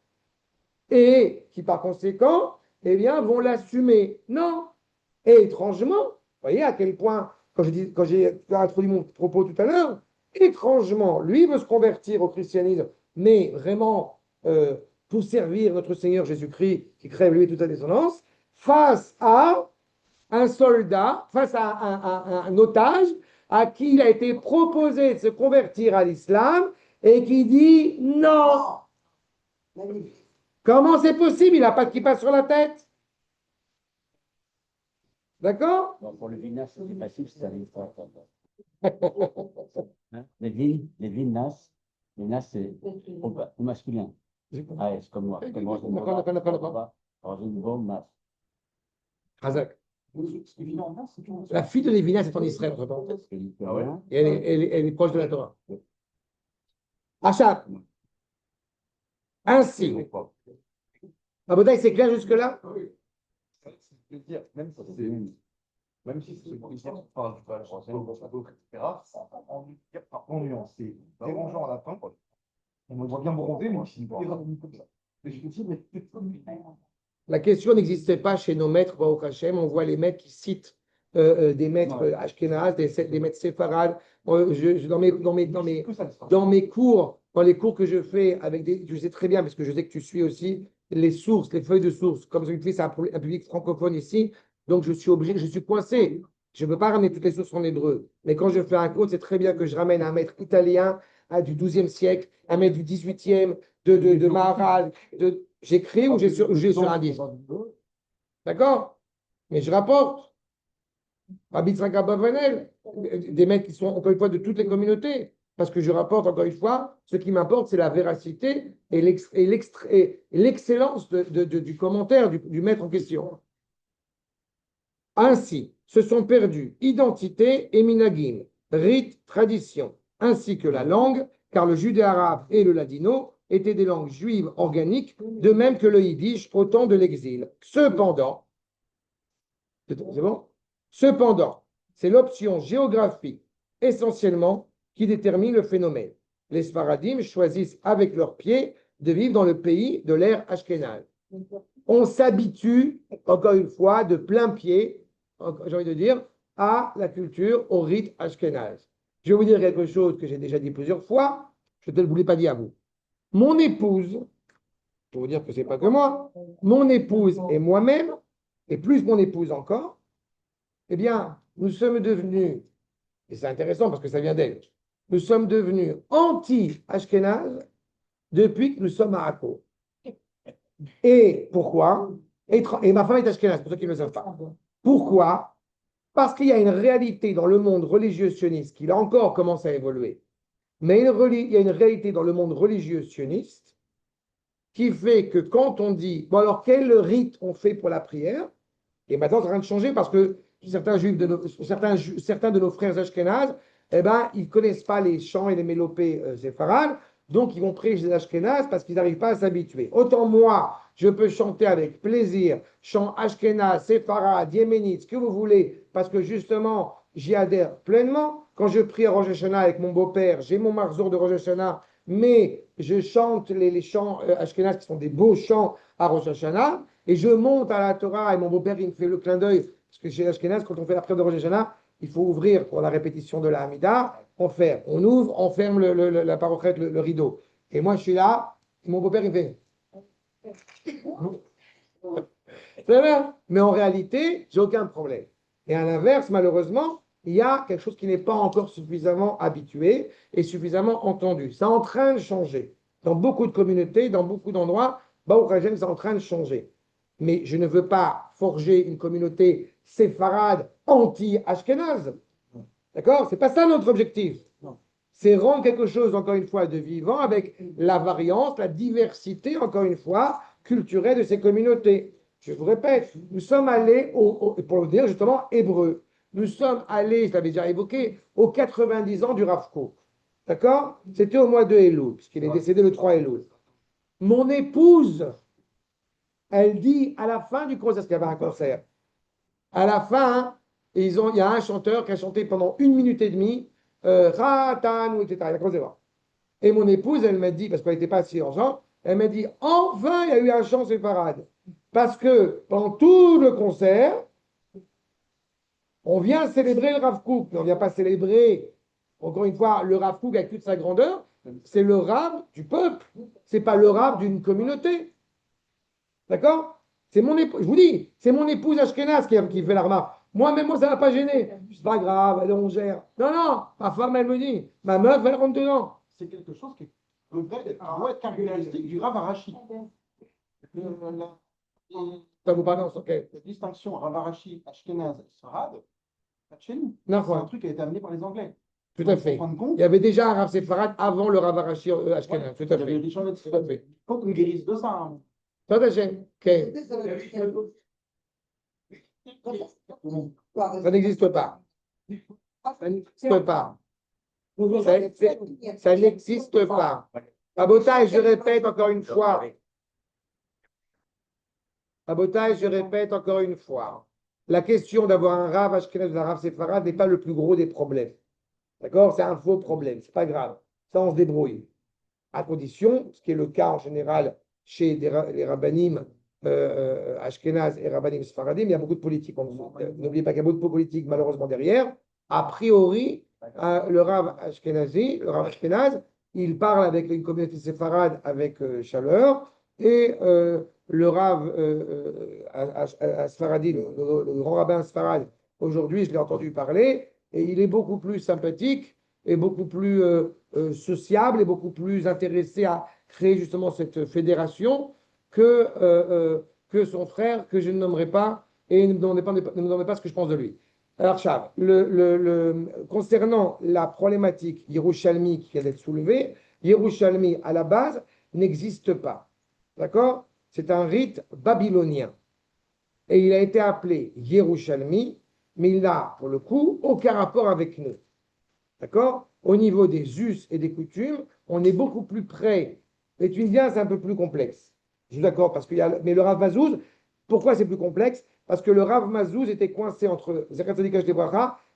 et qui par conséquent, eh bien, vont l'assumer. Non. Et étrangement, vous voyez à quel point, quand j'ai introduit mon propos tout à l'heure, étrangement, lui veut se convertir au christianisme, mais vraiment pour servir notre Seigneur Jésus-Christ, qui crève lui toute sa descendance, face à un soldat, face à un otage, à qui il a été proposé de se convertir à l'islam, et qui dit non. Comment c'est possible? Il n'a pas de kippa sur la tête. D'accord? Bon, pour le Vinas, c'est facile, c'est un histoire. Hein? Vinas, c'est au masculin. Ah, c'est comme moi. D'accord. Dans une bonne masse. Hazak. La fille de Lévinas est en Israël, entre parenthèses. Ah ouais? Et elle est proche de la Torah. Achat. Ainsi. Abodai, c'est clair jusque-là? Même si c'est une parle du bal, etc., par contre, nuancé, dérangeant à la fin. On me voit bien bronzer, mais je suis pas comme ça. La question n'existait pas chez nos maîtres, Baruch Hashem. On voit les maîtres qui citent des maîtres ashkénazes, des maîtres séfarades. Dans mes cours, dans les cours que je fais avec je sais très bien, parce que je sais que tu suis aussi les sources, les feuilles de sources. Comme je le fais, c'est un public francophone ici, donc je suis obligé, je suis coincé. Je ne peux pas ramener toutes les sources en hébreu. Mais quand je fais un cours, c'est très bien que je ramène un maître italien du XIIe siècle, un maître du XVIIIe, de Maharal. J'écris ou j'ai sur un livre. D'accord? Mais je rapporte. Rabbi Tzrak Abavanel, des maîtres qui sont encore une fois de toutes les communautés. Parce que je rapporte encore une fois, ce qui m'importe, c'est la véracité et l'excellence du commentaire du maître en question. Ainsi, se sont perdus identité et minagim, rite, tradition, ainsi que la langue, car le judéo-arabe et le ladino étaient des langues juives organiques, de même que le yiddish au temps de l'exil. Cependant, c'est bon? Cependant, c'est l'option géographique essentiellement qui détermine le phénomène. Les Sfaradim choisissent avec leurs pieds de vivre dans le pays de l'ère ashkénaze. On s'habitue, encore une fois, de plein pied, j'ai envie de dire, à la culture, au rite ashkénaze. Je vais vous dire quelque chose que j'ai déjà dit plusieurs fois, je ne vous l'ai pas dit à vous. Mon épouse, pour vous dire que ce n'est pas que moi, mon épouse et moi-même, et plus mon épouse encore, eh bien, nous sommes devenus, et c'est intéressant parce que ça vient d'elle, nous sommes devenus anti-ashkénazes depuis que nous sommes à Akko. Et pourquoi? Et ma femme est ashkénaze, pour ceux qui ne le savent pas. Pourquoi? Parce qu'il y a une réalité dans le monde religieux sioniste qui, là encore, commence à évoluer. Mais il y a une réalité dans le monde religieux sioniste qui fait que quand on dit, bon alors quel rite on fait pour la prière? Et maintenant, c'est en train de changer parce que certains de nos frères ashkénazes eh ben, ils ne connaissent pas les chants et les mélopées séfarades, donc ils vont prêcher les Ashkénazes parce qu'ils n'arrivent pas à s'habituer. Autant moi, je peux chanter avec plaisir, chant Ashkénaz, séfarade, yéménite, ce que vous voulez, parce que justement, j'y adhère pleinement. Quand je prie à Rosh Hashanah avec mon beau-père, j'ai mon marzour de Rosh Hashanah, mais je chante les chants Ashkénazes qui sont des beaux chants à Rosh Hashanah, et je monte à la Torah, et mon beau-père, il me fait le clin d'œil, parce que chez Ashkénaz, quand on fait la prière de Rosh Hashanah, il faut ouvrir pour la répétition de la Hamida, on ferme, on ouvre, on ferme la parochette, le rideau. Et moi, je suis là, et mon beau-père, il fait. Très bien. Mais en réalité, j'ai aucun problème. Et à l'inverse, malheureusement, il y a quelque chose qui n'est pas encore suffisamment habitué et suffisamment entendu. C'est en train de changer. Dans beaucoup de communautés, dans beaucoup d'endroits, Baruch Hashem, c'est en train de changer. Mais je ne veux pas forger une communauté séfarade anti-ashkénaze. D'accord? C'est pas ça notre objectif. C'est rendre quelque chose, encore une fois, de vivant avec la variance, la diversité, encore une fois, culturelle de ces communautés. Je vous répète, nous sommes allés, pour le dire justement, hébreu. Nous sommes allés, je l'avais déjà évoqué, aux 90 ans du Rav Kook. D'accord? C'était au mois de Elul, puisqu'il est décédé le 3 Elul. Mon épouse, elle dit à la fin du concert, parce qu'il y avait un concert, à la fin, il y a un chanteur qui a chanté pendant 1 minute et demie, Ratan, etc. Il a commencé à voir. Et mon épouse, elle m'a dit, parce qu'elle n'était pas assise ensemble, elle m'a dit, enfin, il y a eu un chant séfarade. Parce que pendant tout le concert, on vient célébrer le Rav Kook, mais on ne vient pas célébrer, encore une fois, le Rav Kook avec toute sa grandeur. C'est le Rav du peuple, c'est pas le Rav d'une communauté. D'accord? C'est mon épouse, je vous dis, c'est mon épouse Ashkenaz qui fait la remarque. Moi-même, ça ne m'a pas gêné. C'est pas grave, allez, on gère. Non, non, ma femme, elle me dit, ma meuf, elle rentre dedans. C'est quelque chose qui doit être caractéristique du Rav Arashi. Ça vous parle, ok. La distinction Rav Arashi, Ashkenaz, Sfarad, pas de chez nous. Non, C'est un truc qui a été amené par les Anglais. Tout à fait. En fin de compte, Il y avait déjà un Rav Séfarade avant le Rav Arashi Ashkenaz. Tout à il y avait fait. des gens de Tout à fait. faut qu'on guérisse de ça. Hein. Tout à fait. Ok. Ça n'existe pas. Ça n'existe pas. Ça n'existe pas. Rabotai, je répète encore une fois. Rabotai, je répète encore une fois. La question d'avoir un Rav Ashkenaz ou un Rav Séfarade n'est pas le plus gros des problèmes. D'accord? C'est un faux problème. C'est pas grave. Ça, on se débrouille. À condition, ce qui est le cas en général chez les rabbinim Ashkenaz et rabbinim Sfaradim, il y a beaucoup de politique. N'oubliez pas qu'il y a beaucoup de politique malheureusement derrière. A priori, le Rav Ashkenazi, le Rav Ashkenaz, il parle avec une communauté séfarade avec chaleur, et le Rav Sfaradi, le grand rabbin Sfarad, aujourd'hui, je l'ai entendu parler, et il est beaucoup plus sympathique et beaucoup plus sociable et beaucoup plus intéressé à créer justement cette fédération que son frère, que je ne nommerai pas, et ne me demandez pas ce que je pense de lui. Alors, Chav, concernant la problématique Yerushalmi qui vient d'être soulevée, Yerushalmi, à la base, n'existe pas. D'accord? C'est un rite babylonien. Et il a été appelé Yerushalmi, mais il n'a, pour le coup, aucun rapport avec nous. D'accord? Au niveau des us et des coutumes, on est beaucoup plus près. Les Tunisiens, c'est un peu plus complexe. Je suis d'accord, parce qu'il y a. Mais le Rav Mazouz, pourquoi c'est plus complexe? Parce que le Rav Mazouz était coincé entre.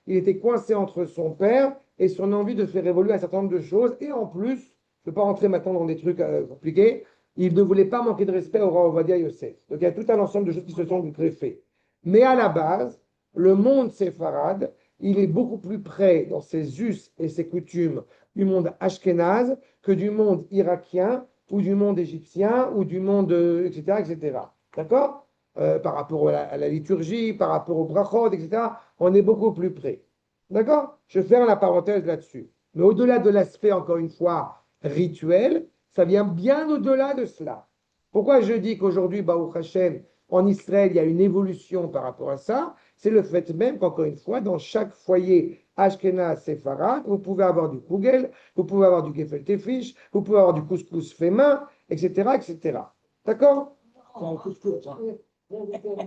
Il était coincé entre son père et son envie de faire évoluer un certain nombre de choses. Et en plus, je ne veux pas rentrer maintenant dans des trucs compliqués, il ne voulait pas manquer de respect au roi Ovadia Yosef. Donc il y a tout un ensemble de choses qui se sont greffées. Mais à la base, le monde séfarade, il est beaucoup plus près dans ses us et ses coutumes du monde ashkénaze que du monde irakien ou du monde égyptien ou du monde, etc., etc. D'accord? Par rapport à la liturgie, par rapport au brachot, etc., on est beaucoup plus près. D'accord? Je ferme la parenthèse là-dessus. Mais au-delà de l'aspect, encore une fois, rituel, ça vient bien au-delà de cela. Pourquoi je dis qu'aujourd'hui, Baruch Hashem, en Israël, il y a une évolution par rapport à ça? C'est le fait même qu'encore une fois, dans chaque foyer Ashkenaz séfarade, vous pouvez avoir du kugel, vous pouvez avoir du gefilte fish, vous pouvez avoir du couscous fait main, etc., etc. D'accord?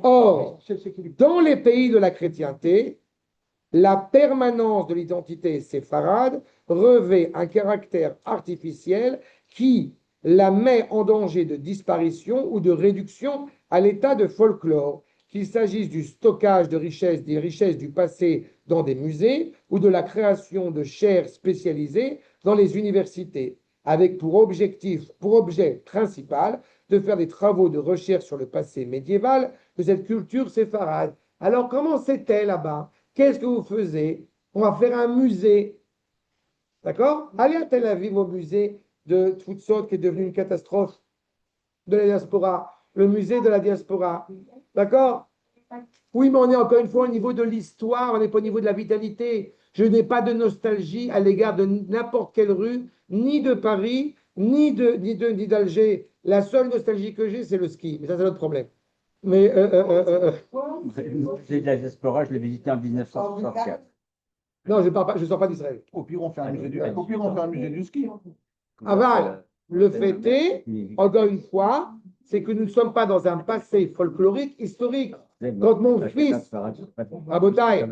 Or, dans les pays de la chrétienté, la permanence de l'identité séfarade revêt un caractère artificiel qui la met en danger de disparition ou de réduction à l'état de folklore, qu'il s'agisse du stockage de richesses, des richesses du passé dans des musées ou de la création de chaires spécialisées dans les universités, avec pour objet principal de faire des travaux de recherche sur le passé médiéval de cette culture séfarade. Alors, comment c'était là-bas? Qu'est-ce que vous faisiez? On va faire un musée. D'accord? Allez à Tel Aviv au musée de Tfoutzot qui est devenu une catastrophe de la diaspora. Le musée de la diaspora. D'accord? Oui, mais on est encore une fois au niveau de l'histoire, on n'est pas au niveau de la vitalité. Je n'ai pas de nostalgie à l'égard de n'importe quelle rue, ni de Paris, ni d'Alger. La seule nostalgie que j'ai, c'est le ski. Mais ça, c'est notre problème. Mais Le musée de la diaspora, je l'ai visité en 1964. non, je ne sors pas d'Israël. Au pire, on fait un musée du ski. Aval, le fait est, encore une fois, c'est que nous ne sommes pas dans un passé folklorique historique. Quand mon fils, Rabotai,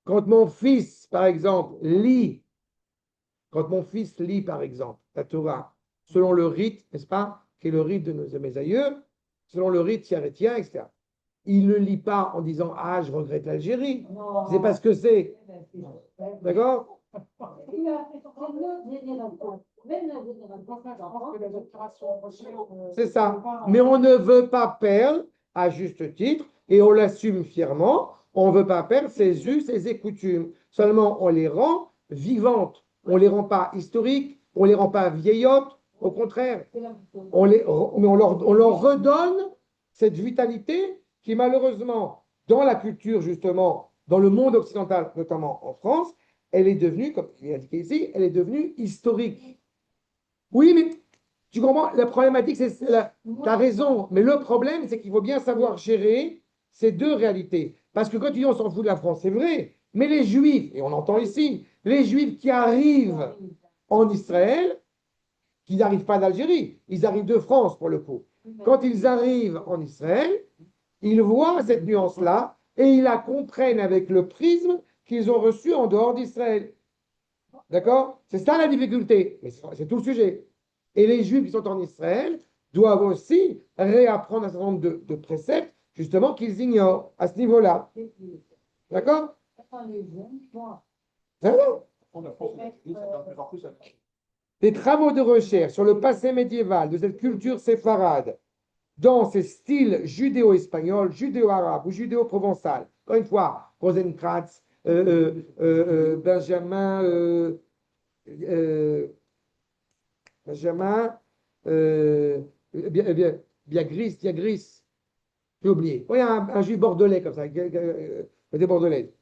quand mon fils, par exemple, lit, par exemple, la Torah, selon le rite, n'est-ce pas, qui est le rite de mes aïeux, selon le rite tiarétien, etc. Il ne lit pas en disant ah, je regrette l'Algérie. C'est pas ce que c'est. D'accord? C'est ça. Mais on ne veut pas perdre, à juste titre, et on l'assume fièrement, on ne veut pas perdre ses us et ses coutumes. Seulement, on les rend vivantes. On ne les rend pas historiques, on ne les rend pas vieillottes. Au contraire, mais on leur redonne cette vitalité qui, malheureusement, dans la culture, justement, dans le monde occidental, notamment en France, elle est devenue, comme il est indiqué ici, elle est devenue historique. Oui, mais tu comprends, la problématique, tu as raison, mais le problème, c'est qu'il faut bien savoir gérer ces deux réalités. Parce que quand tu dis on s'en fout de la France, c'est vrai, mais les Juifs, et on entend ici, les Juifs qui arrivent en Israël, qui n'arrivent pas d'Algérie, ils arrivent de France pour le coup. Quand ils arrivent en Israël, ils voient cette nuance-là et ils la comprennent avec le prisme qu'ils ont reçu en dehors d'Israël. D'accord? C'est ça la difficulté, mais c'est tout le sujet. Et les Juifs qui sont en Israël doivent aussi réapprendre un certain nombre de préceptes, justement, qu'ils ignorent à ce niveau-là. D'accord? Des travaux de recherche sur le passé médiéval de cette culture séfarade dans ces styles judéo-espagnols, judéo-arabes ou judéo-provençal. Encore une fois, Rosenkratz, Benjamin, Biagris, j'ai oublié. Il y a un juif bordelais comme ça, des bordelais.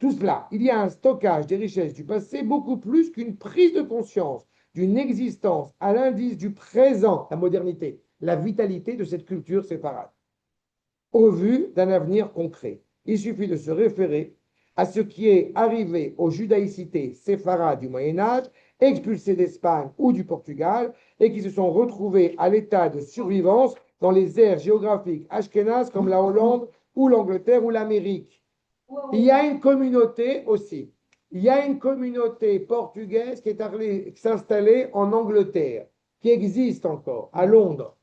Tout cela, il y a un stockage des richesses du passé beaucoup plus qu'une prise de conscience d'une existence à l'indice du présent, la modernité, la vitalité de cette culture séfarade, au vu d'un avenir concret. Il suffit de se référer à ce qui est arrivé aux judaïcités séfarades du Moyen-Âge, expulsées d'Espagne ou du Portugal, et qui se sont retrouvées à l'état de survivance dans les aires géographiques ashkénazes comme la Hollande ou l'Angleterre ou l'Amérique. Il y a une communauté aussi. Il y a une communauté portugaise qui est s'installer en Angleterre, qui existe encore, à Londres.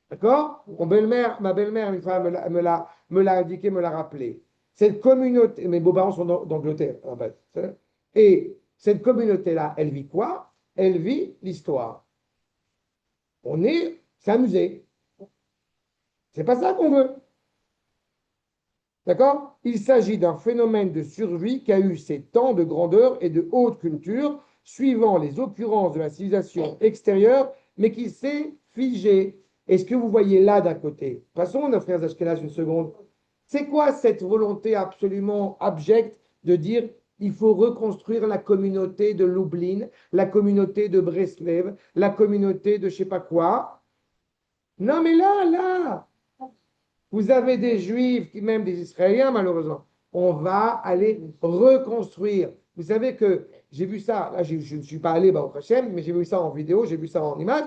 D'accord? Ma belle-mère, une fois, me l'a indiqué, me l'a rappelé. Cette communauté, mes beaux-parents sont d'Angleterre. Et cette communauté-là, elle vit quoi? Elle vit l'histoire. C'est un musée. C'est pas ça qu'on veut. D'accord? Il s'agit d'un phénomène de survie qui a eu ses temps de grandeur et de haute culture, suivant les occurrences de la civilisation extérieure, mais qui s'est figé. Et ce que vous voyez là d'un côté, passons, nos frères Ashkenaz, une seconde. C'est quoi cette volonté absolument abjecte de dire il faut reconstruire la communauté de Lublin, la communauté de Breslev, la communauté de je ne sais pas quoi? Non, mais là, vous avez des Juifs, même des Israéliens, malheureusement. On va aller reconstruire. Vous savez que j'ai vu ça, là je ne suis pas allé au Hachem, mais j'ai vu ça en vidéo, j'ai vu ça en image.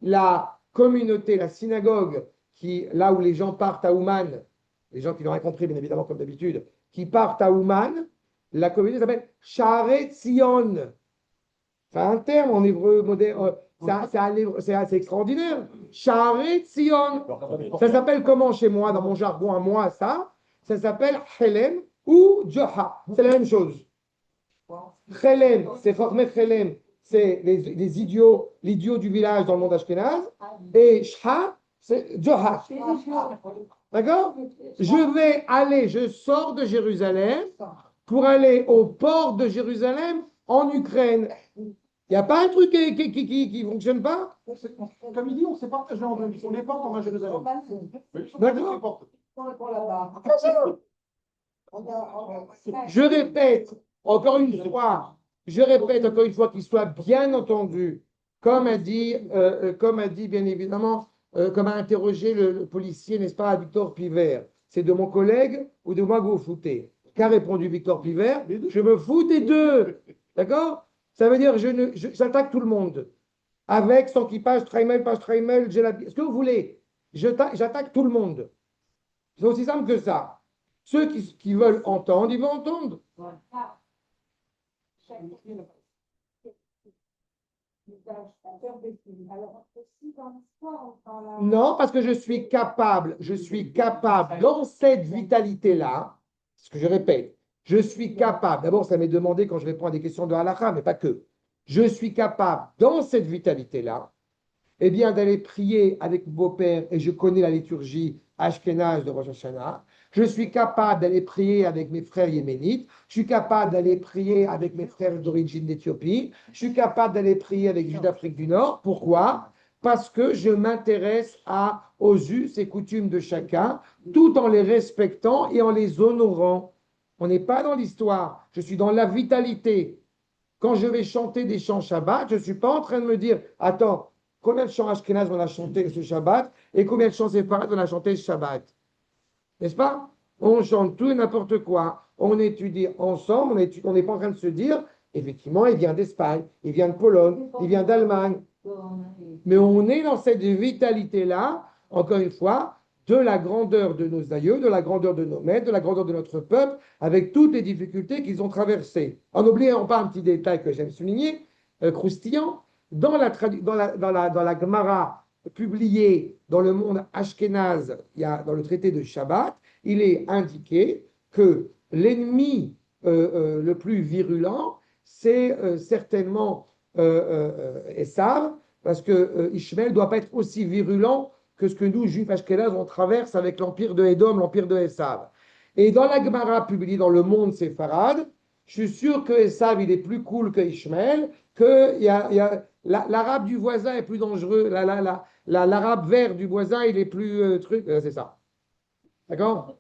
La communauté, la synagogue, là où les gens partent à Ouman, les gens qui n'ont rien compris, bien évidemment, comme d'habitude, qui partent à Ouman, la communauté s'appelle Sha'arei Tzion. C'est un terme en hébreu moderne, c'est assez extraordinaire. Sha'arei Tzion. Ça s'appelle comment chez moi, dans mon jargon à moi, ça? Ça s'appelle Chelem ou Joha. C'est la même chose. Chelem, c'est Chormeh Chelem, c'est les idiots, l'idiot du village dans le monde ashkénaze. Et Shha, c'est Joha. D'accord? Je sors de Jérusalem pour aller au port de Jérusalem en Ukraine. Il n'y a pas un truc qui ne fonctionne pas? Comme il dit, on s'est partagé en deux. On est pas en Jérusalem. D'accord? Je répète encore une fois, qu'il soit bien entendu, comme a dit bien évidemment, comme a interrogé le policier, n'est-ce pas, Victor Pivert. C'est de mon collègue ou de moi que vous vous foutez? Qu'a répondu Victor Pivert? Je me fous des deux. D'accord? Ça veut dire j'attaque tout le monde. Avec, sans qu'il passe Traimel, j'ai la... Ce que vous voulez. J'attaque tout le monde. C'est aussi simple que ça. Ceux qui veulent entendre, ils vont entendre. Non, parce que je suis capable, dans cette vitalité-là, ce que je répète, je suis capable, d'abord ça m'est demandé quand je réponds à des questions de halakha, mais pas que, je suis capable, dans cette vitalité-là, eh bien, d'aller prier avec mon beau-père, et je connais la liturgie ashkénaze de Rosh Hashanah. Je suis capable d'aller prier avec mes frères yéménites. Je suis capable d'aller prier avec mes frères d'origine d'Éthiopie. Je suis capable d'aller prier avec les Juifs d'Afrique du Nord. Pourquoi? Parce que je m'intéresse aux us et coutumes de chacun, tout en les respectant et en les honorant. On n'est pas dans l'histoire. Je suis dans la vitalité. Quand je vais chanter des chants Shabbat, je ne suis pas en train de me dire, attends, combien de chants Ashkenaz on a chanté ce Shabbat et combien de chants séfarades on a chanté ce Shabbat? N'est-ce pas? On chante tout et n'importe quoi. On étudie ensemble, on n'est pas en train de se dire, effectivement, il vient d'Espagne, il vient de Pologne, il vient d'Allemagne. Mais on est dans cette vitalité-là, encore une fois, de la grandeur de nos aïeux, de la grandeur de nos maîtres, de la grandeur de notre peuple, avec toutes les difficultés qu'ils ont traversées. En n'oubliant pas un petit détail que j'aime souligner, croustillant, dans la Gemara publiée dans le monde ashkénaze, dans le traité de Shabbat, il est indiqué que l'ennemi le plus virulent, c'est certainement Esav, parce que Ishmael ne doit pas être aussi virulent que ce que nous, juifs ashkénazes, on traverse avec l'empire de Édom, l'empire de Esav. Et dans la Gemara publiée dans le monde séfarade, je suis sûr que Esav, il est plus cool que Ishmael, que l'arabe du voisin est plus dangereux, l'arabe vert du voisin, il est plus c'est ça. D'accord?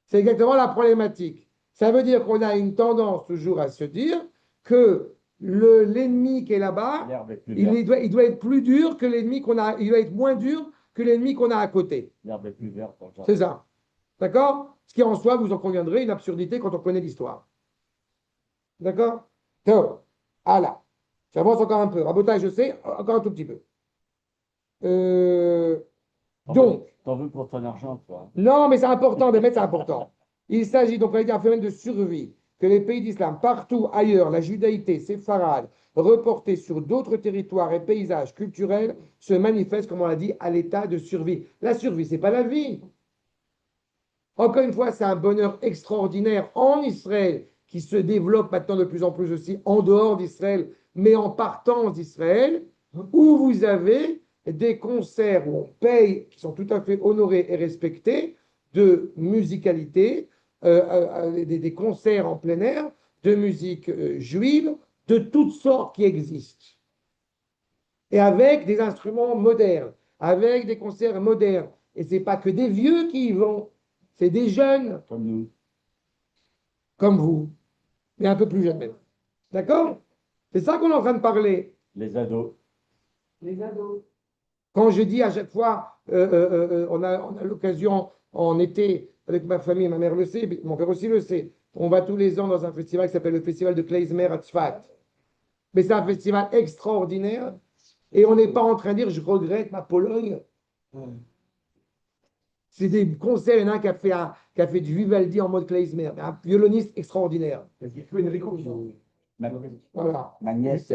C'est exactement la problématique. Ça veut dire qu'on a une tendance toujours à se dire que l'ennemi qui est là-bas, il doit être plus dur que l'ennemi qu'on a, il doit être moins dur que l'ennemi qu'on a à côté. L'herbe est plus verte. C'est ça. D'accord? Ce qui en soi, vous en conviendrez, une absurdité quand on connaît l'histoire. D'accord? Donc, voilà. J'avance encore un peu. Rabotage, je sais, encore un tout petit peu. Donc. T'en veux pour ton argent, toi. Non, mais c'est important, c'est important. Il s'agit donc d'un phénomène de survie que les pays d'islam, partout ailleurs, la judaïté séfarade, reportée sur d'autres territoires et paysages culturels, se manifeste, comme on l'a dit, à l'état de survie. La survie, ce n'est pas la vie. Encore une fois, c'est un bonheur extraordinaire en Israël qui se développe maintenant de plus en plus aussi en dehors d'Israël, mais en partance d'Israël, où vous avez des concerts où on paye, qui sont tout à fait honorés et respectés, de musicalité, des concerts en plein air, de musique juive, de toutes sortes qui existent. Et avec des instruments modernes, avec des concerts modernes. Et ce n'est pas que des vieux qui y vont, c'est des jeunes. Comme nous. Comme vous, mais un peu plus jeunes même. D'accord? C'est ça qu'on est en train de parler. Les ados. Les ados. Quand je dis à chaque fois, on a l'occasion en été, avec ma famille, ma mère le sait, mon père aussi le sait, on va tous les ans dans un festival qui s'appelle le festival de Klezmer à Tzfat. Mais c'est un festival extraordinaire et on n'est pas en train de dire je regrette ma Pologne. C'est des concerts, il y en a un qui qui a fait du Vivaldi en mode klezmer, un violoniste extraordinaire. Il fait Enrico. Ma, Voilà. ma nièce,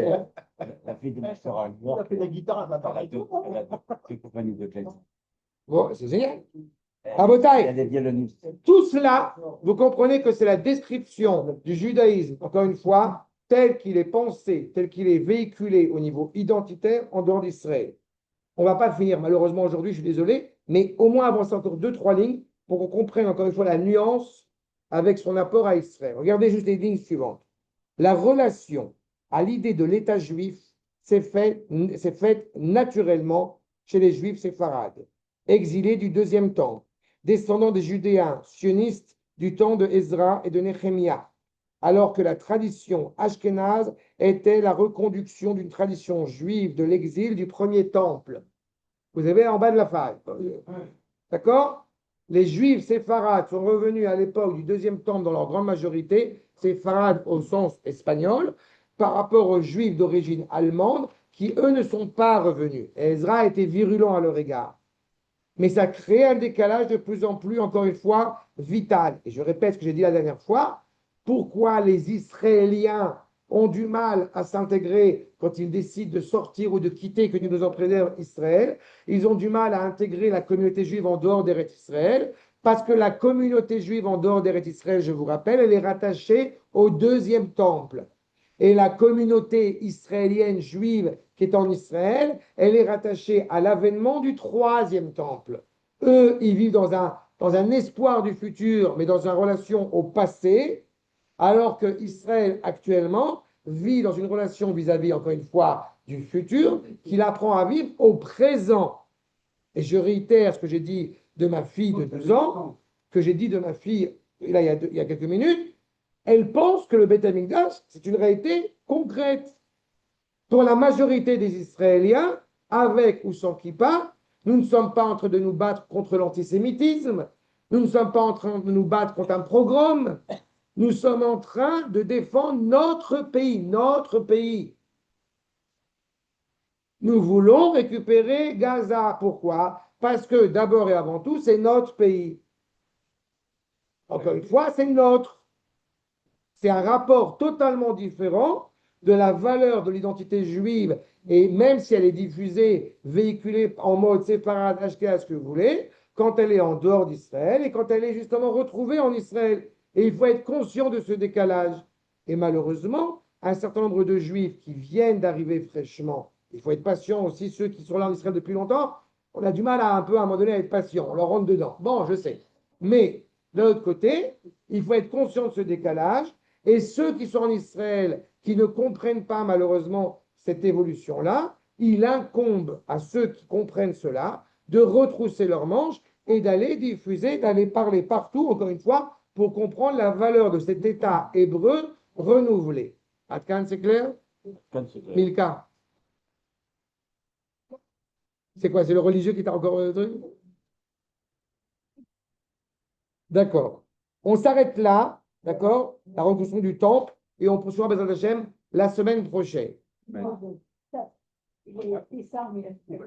la fille de Master Alvor, Il a fait de la guitare à la elle a deux compagnies de clavier. Bon, c'est génial. Il Rabotai. y a des violonistes. Tout cela, vous comprenez que c'est la description du judaïsme, encore une fois, tel qu'il est pensé, tel qu'il est véhiculé au niveau identitaire en dehors d'Israël. On ne va pas finir, malheureusement, aujourd'hui, je suis désolé, mais au moins avancer encore 2-3 lignes pour qu'on comprenne encore une fois la nuance avec son apport à Israël. Regardez juste les lignes suivantes. La relation à l'idée de l'État juif s'est faite naturellement chez les juifs séfarades, exilés du deuxième temple, descendants des Judéens sionistes du temps de Ezra et de Néhémia, alors que la tradition ashkénaze était la reconduction d'une tradition juive de l'exil du premier temple. Vous avez en bas de la feuille. D'accord? Les juifs séfarades sont revenus à l'époque du deuxième temple dans leur grande majorité, séfarades au sens espagnol, par rapport aux juifs d'origine allemande qui, eux, ne sont pas revenus. Et Ezra a été virulent à leur égard. Mais ça crée un décalage de plus en plus, encore une fois, vital. Et je répète ce que j'ai dit la dernière fois, pourquoi les Israéliens ont du mal à s'intégrer quand ils décident de sortir ou de quitter, que Dieu nous en préserve, Israël. Ils ont du mal à intégrer la communauté juive en dehors d'Eretz Israël, parce que la communauté juive en dehors d'Eretz Israël, je vous rappelle, elle est rattachée au deuxième temple. Et la communauté israélienne juive qui est en Israël, elle est rattachée à l'avènement du troisième temple. Eux, ils vivent dans un espoir du futur, mais dans une relation au passé, alors que Israël actuellement vit dans une relation vis-à-vis, encore une fois, du futur, qu'il apprend à vivre au présent. Et je réitère ce que j'ai dit de ma fille de 2 ans, que j'ai dit de ma fille là, il y a quelques minutes. Elle pense que le Beth Amikdash, c'est une réalité concrète. Pour la majorité des Israéliens, avec ou sans kippa, nous ne sommes pas en train de nous battre contre l'antisémitisme, nous ne sommes pas en train de nous battre contre un pogrom, nous sommes en train de défendre notre pays, notre pays. Nous voulons récupérer Gaza. Pourquoi? Parce que d'abord et avant tout, c'est notre pays. Encore une fois, c'est notre. C'est un rapport totalement différent de la valeur de l'identité juive, et même si elle est diffusée, véhiculée en mode séfarade, ashkénaze, ce que vous voulez, quand elle est en dehors d'Israël et quand elle est justement retrouvée en Israël. Et il faut être conscient de ce décalage. Et malheureusement, un certain nombre de juifs qui viennent d'arriver fraîchement, il faut être patient aussi, ceux qui sont là en Israël depuis longtemps, on a du mal à un peu à un moment donné à être patient, on leur rentre dedans. Bon, je sais. Mais de l'autre côté, il faut être conscient de ce décalage. Et ceux qui sont en Israël, qui ne comprennent pas malheureusement cette évolution-là, il incombe à ceux qui comprennent cela de retrousser leurs manches et d'aller diffuser, d'aller parler partout, encore une fois, pour comprendre la valeur de cet État hébreu renouvelé. Atkan, c'est clair? Milka. C'est quoi? C'est le religieux qui t'a encore le truc? D'accord. On s'arrête là. D'accord? La reconstruction du temple, et on poursuivra Bezrat Hashem la semaine prochaine. Ça, il est 600 000.